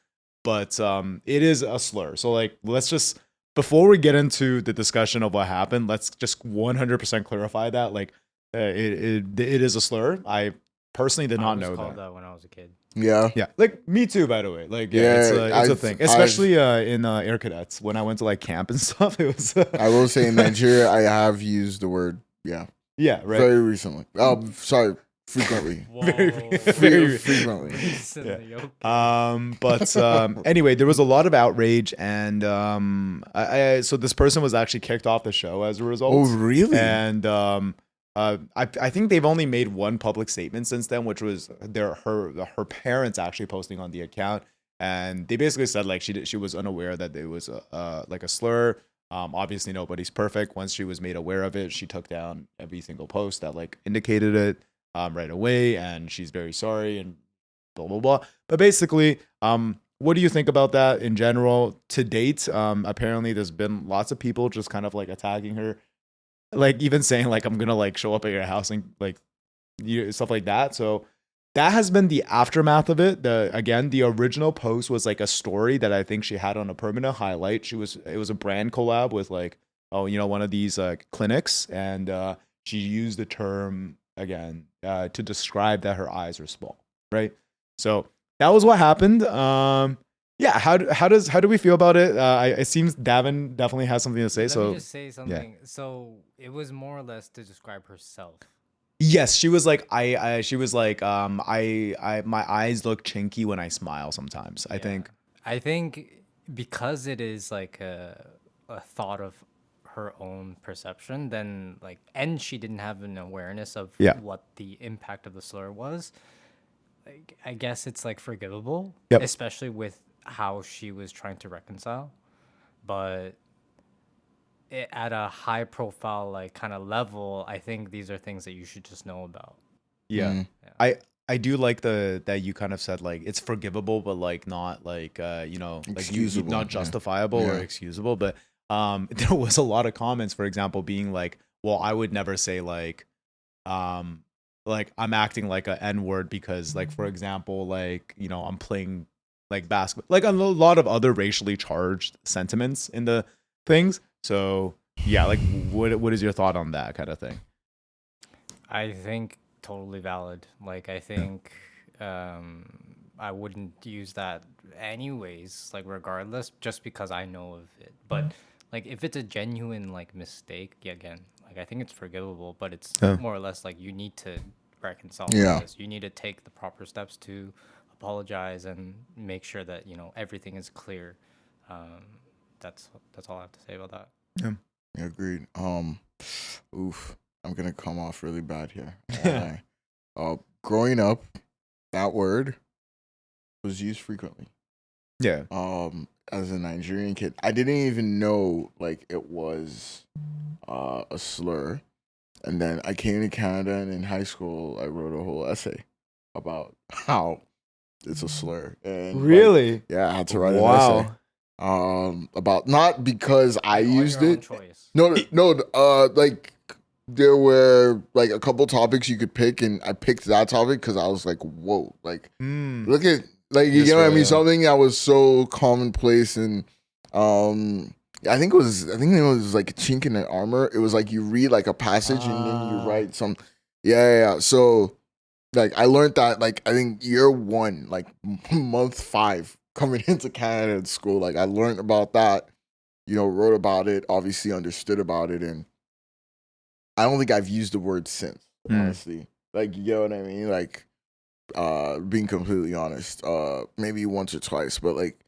but it is a slur. So like let's just, before we get into the discussion of what happened, let's just 100% clarify that like it is a slur. I personally did not know that when I was a kid. Yeah. Like me too, by the way. Like it's a thing, especially in Air Cadets when I went to like camp and stuff. It was. I will say in Nigeria, I have used the word right, very recently. Sorry, frequently. Very frequently. Recently, okay. But anyway, there was a lot of outrage, and so this person was actually kicked off the show as a result. Oh, really? And I think they've only made one public statement since then, which was her parents actually posting on the account, and they basically said like she was unaware that it was like a slur. Obviously nobody's perfect. Once she was made aware of it, she took down every single post that like indicated it right away, and she's very sorry and blah blah blah. But basically, what do you think about that in general? To date, apparently there's been lots of people just kind of like attacking her. Like even saying like, I'm gonna like show up at your house and like stuff like that. So that has been the aftermath of it. The original post was like a story that I think she had on a permanent highlight. It was a brand collab with like, one of these clinics, and she used the term again to describe that her eyes are small, right? So that was what happened. Yeah, how do we feel about it? It seems Davin definitely has something to say. Let me just say something. Yeah. So it was more or less to describe herself. Yes, she was like my eyes look chinky when I smile sometimes. I think because it is like a thought of her own perception, then like, and she didn't have an awareness of Yeah. what the impact of the slur was, like, I guess it's like forgivable, Yep. especially with how she was trying to reconcile. But at a high profile, like kind of level, I think these are things that you should just know about. Yeah. Mm. I do like that you kind of said like it's forgivable, but like not like you know, like Excusable, not yeah. justifiable or Yeah. excusable. But there was a lot of comments, for example, being like, well, I would never say like I'm acting like a N word because like, for example, like, you know, I'm playing like basketball, like a lot of other racially charged sentiments in the things. So yeah, like what is your thought on that kind of thing? I think totally valid. Like, I think I wouldn't use that anyways, like regardless, just because I know of it. But like, if it's a genuine like mistake, yeah, again, like I think it's forgivable. But it's Yeah. more or less like you need to reconcile Yeah. with this. You need to take the proper steps to apologize and make sure that everything is clear. Um, that's all I have to say about that. Yeah. Yeah, agreed. Oof, I'm gonna come off really bad here. Yeah. Growing up, that word was used frequently. Yeah. As a Nigerian kid, I didn't even know like it was a slur. And then I came to Canada, and in high school, I wrote a whole essay about how it's a slur. And like, Really? yeah, I had to write an Wow. essay. About not because I Like, on used your own it. choice. No. Like there were like a couple topics you could pick, and I picked that topic because I was like, whoa, like look at like you This get what I way, mean. yeah. Something that was so commonplace, and I think it was like a chink in the armor. It was like you read like a passage and then you write some. Yeah. So like I learned that like I think year one, like month 5 coming into Canada at school. Like I learned about that. Wrote about it. Obviously understood about it, and I don't think I've used the word since. Honestly, like you get what I mean. Like being completely honest, maybe once or twice, but like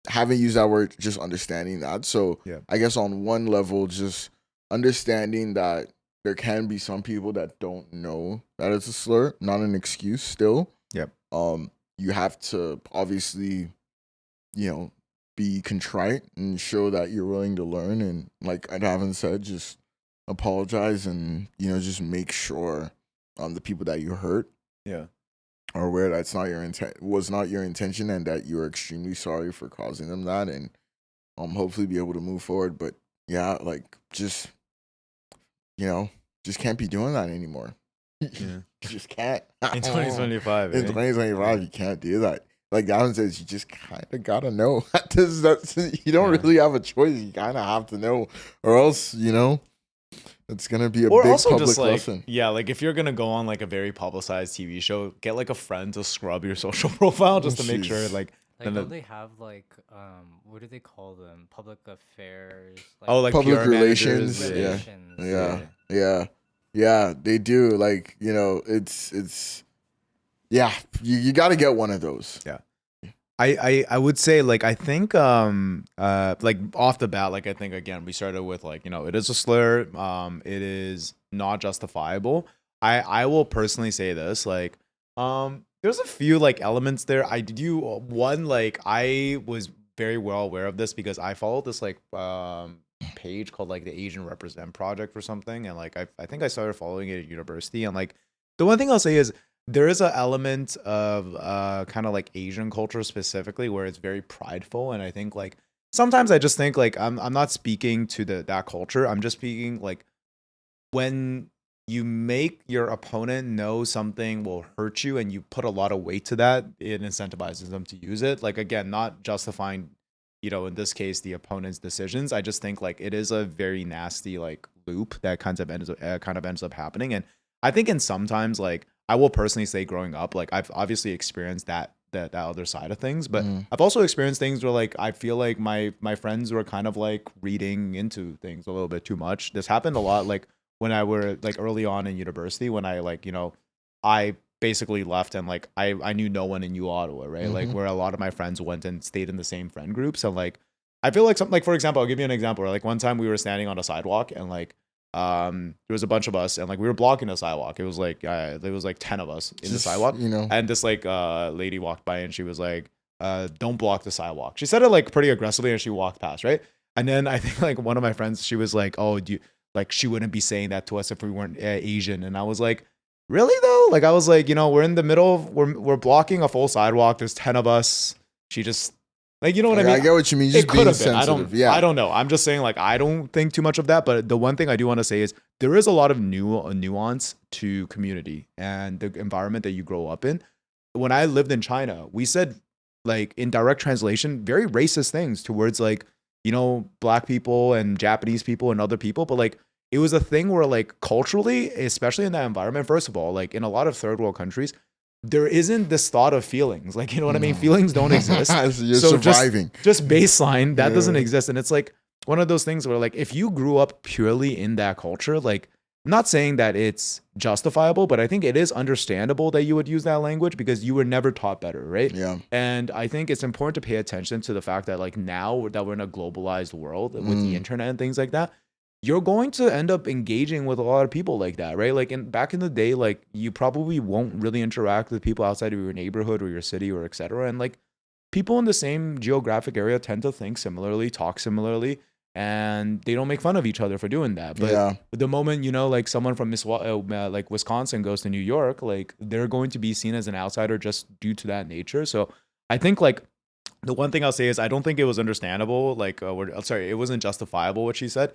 haven't used that word, just understanding that. So Yeah. I guess on one level, just understanding that there can be some people that don't know that it's a slur, not an excuse still. Yep. You have to obviously, be contrite and show that you're willing to learn, and like I haven't said, just apologize and just make sure the people that you hurt Yeah. are aware that's not your intent, was not your intention, and that you're extremely sorry for causing them that, and hopefully be able to move forward. But yeah, like just just can't be doing that anymore. Yeah. You just can't. In 2025. In 2025, you can't do that. Like Gavin says, you just kind of gotta know. That's you don't really have a choice. You kind of have to know, or else it's gonna be a Or big also public just like, lesson. yeah, like if you're gonna go on like a very publicized TV show, get like a friend to scrub your social profile just to make sure Jeez. like Like, don't they have like what do they call them? Public affairs. Like, oh, like Public PR relations. managers, relations. Yeah. They do. Like it's yeah. You got to get one of those. Yeah. I would say like I think like off the bat, like I think again we started with like it is a slur, it is not justifiable. I will personally say this, like there's a few like elements there. I do one, like I was very well aware of this because I followed this like page called like the Asian Represent Project or something, and like I think I started following it at university, and like the one thing I'll say is there is an element of kind of like Asian culture specifically where it's very prideful, and I think like sometimes I just think like I'm not speaking to that culture. I'm just speaking like when you make your opponent know something will hurt you and you put a lot of weight to that, it incentivizes them to use it. Like again, not justifying, in this case, the opponent's decisions. I just think like it is a very nasty like loop that kind of ends up happening. And I think in sometimes like I will personally say growing up, like I've obviously experienced that other side of things, but I've also experienced things where like I feel like my friends were kind of like reading into things a little bit too much. This happened a lot like when I were like early on in university, when I like, I basically left and like I knew no one in U Ottawa, right? Like where a lot of my friends went and stayed in the same friend groups. And like I feel like something like, for example, I'll give you an example. Like one time we were standing on a sidewalk and like there was a bunch of us and like we were blocking the sidewalk. It was like 10 of us in the sidewalk. You know, And this like lady walked by and she was like, don't block the sidewalk. She said it like pretty aggressively and she walked past, right? And then I think like one of my friends, she was like, oh, do you like she wouldn't be saying that to us if we weren't Asian. And I was like, really though? Like I was like, you know, we're in the middle of we're blocking a full sidewalk. There's 10 of us. She just like, you know what I mean? I get what you mean. Just It could being have been. sensitive. I don't know. I'm just saying like I don't think too much of that. But the one thing I do want to say is there is a lot of nuance to community and the environment that you grow up in. When I lived in China, we said like in direct translation, very racist things towards like, you know, black people and Japanese people and other people. But like it was a thing where like culturally, especially in that environment, first of all, like in a lot of third world countries, there isn't this thought of feelings. Like, you know what I mean? Feelings don't exist. You're surviving. Just baseline, that doesn't exist. And it's like one of those things where like if you grew up purely in that culture, like I'm not saying that it's justifiable, but I think it is understandable that you would use that language because you were never taught better, right? Yeah. And I think it's important to pay attention to the fact that like now that we're in a globalized world with the internet and things like that, you're going to end up engaging with a lot of people like that, right? Like back in the day, like you probably won't really interact with people outside of your neighborhood or your city or et cetera. And like people in the same geographic area tend to think similarly, talk similarly, and they don't make fun of each other for doing that. But the moment, you know, like someone from like Wisconsin goes to New York, like they're going to be seen as an outsider just due to that nature. So I think like the one thing I'll say is I don't think it was understandable. Like, it wasn't justifiable what she said.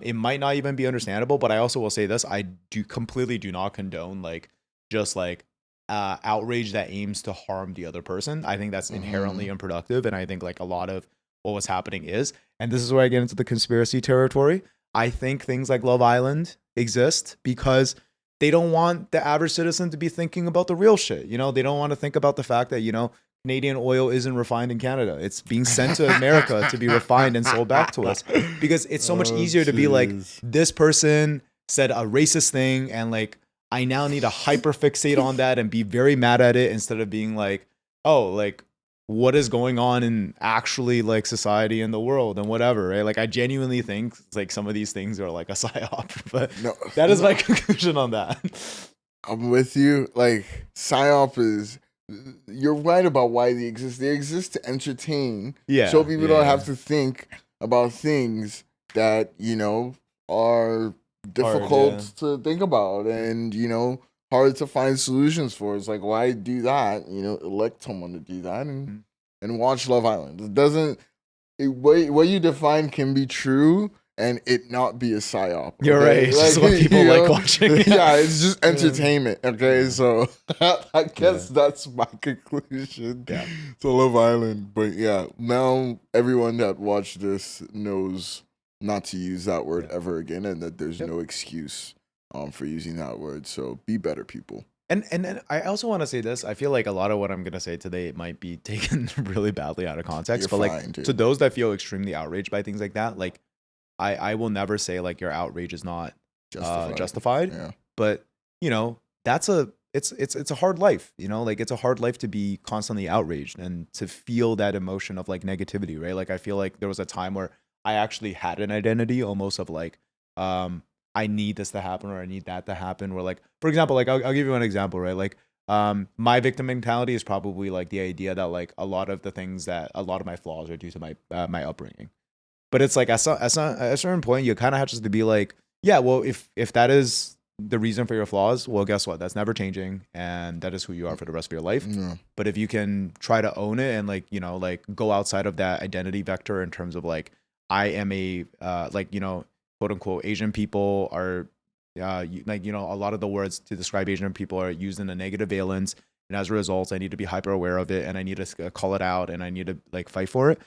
It might not even be understandable, but I also will say this: I completely do not condone like just like outrage that aims to harm the other person. I think that's inherently unproductive, and I think like a lot of what was happening is, and this is where I get into the conspiracy territory. I think things like Love Island exist because they don't want the average citizen to be thinking about the real shit. You know, they don't want to think about the fact that, you know, Canadian oil isn't refined in Canada. It's being sent to America to be refined and sold back to us because it's so much easier to be like, this person said a racist thing and like, I now need to hyperfixate on that and be very mad at it instead of being like, oh, like what is going on in actually like society and the world and whatever, right? Like I genuinely think like some of these things are like a psyop, but that is my conclusion on that. I'm with you. Like psyop is, you're right about why they exist. They exist to entertain. Yeah. So people don't have to think about things that, you know, are difficult to think about and, you know, hard to find solutions for. It's like, why do that? You know, elect someone to do that and watch Love Island. It doesn't, what you define can be true and it not be a psyop. Okay? You're right. It's just what people like watching. Yeah, it's just entertainment. Okay, so I guess that's my conclusion to Love Island. But yeah, now everyone that watched this knows not to use that word ever again, and that there's no excuse for using that word. So be better, people. And I also want to say this. I feel like a lot of what I'm gonna say today might be taken really badly out of context. You're but fine, like dude. to those that feel extremely outraged by things like that, like I will never say like your outrage is not justified. Yeah. But you know, it's a hard life, you know, like it's a hard life to be constantly outraged and to feel that emotion of like negativity, right? Like I feel like there was a time where I actually had an identity almost of like, I need this to happen or I need that to happen. Where like, for example, like I'll give you an example, right? Like, my victim mentality is probably like the idea that like a lot of my flaws are due to my upbringing. But it's like at a certain point, you kind of have to be like, yeah, well, if that is the reason for your flaws, well, guess what? That's never changing, and that is who you are for the rest of your life. Yeah. But if you can try to own it and like, you know, like go outside of that identity vector in terms of like, I am a like, you know, quote unquote Asian people are like, you know, a lot of the words to describe Asian people are used in a negative valence, and as a result, I need to be hyper aware of it, and I need to call it out, and I need to like fight for it.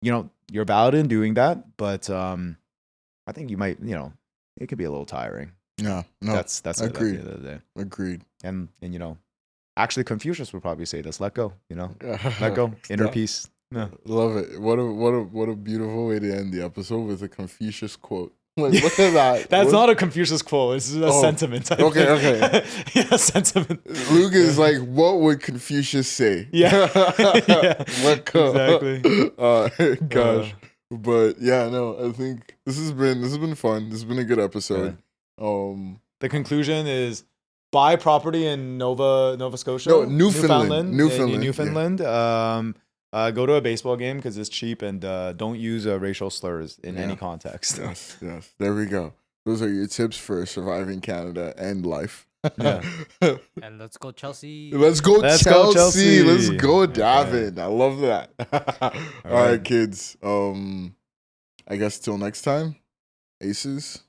You know, you're valid in doing that, but I think you might, you know, it could be a little tiring. No, That's agreed. At the end of the day. Agreed. And you know, actually Confucius would probably say this: let go. You know, let go, inner peace. No. Love it. What a beautiful way to end the episode with a Confucius quote. Like, look at that. That's not a Confucius quote. It's a sentiment. Okay. Yeah, sentiment. Luke is like, what would Confucius say? Yeah. Yeah. Let go. Exactly. Gosh. But yeah, no, I think this has been fun. This has been a good episode. The conclusion is buy property in Nova Scotia. No, Newfoundland. Newfoundland. Go to a baseball game because it's cheap, and don't use racial slurs in any context. Yes. There we go. Those are your tips for surviving Canada and life. Yeah. And let's go Chelsea. Let's go Chelsea. Let's go David. Okay. I love that. All right, kids. I guess till next time. Aces.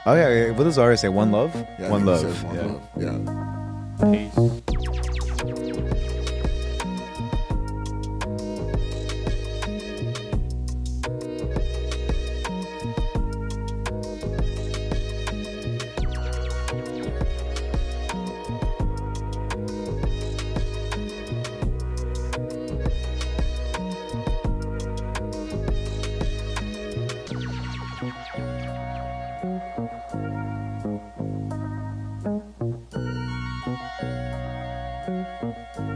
Oh yeah. What does Ari say? One love. Yeah, One I think love. he said one love. Yeah. Peace.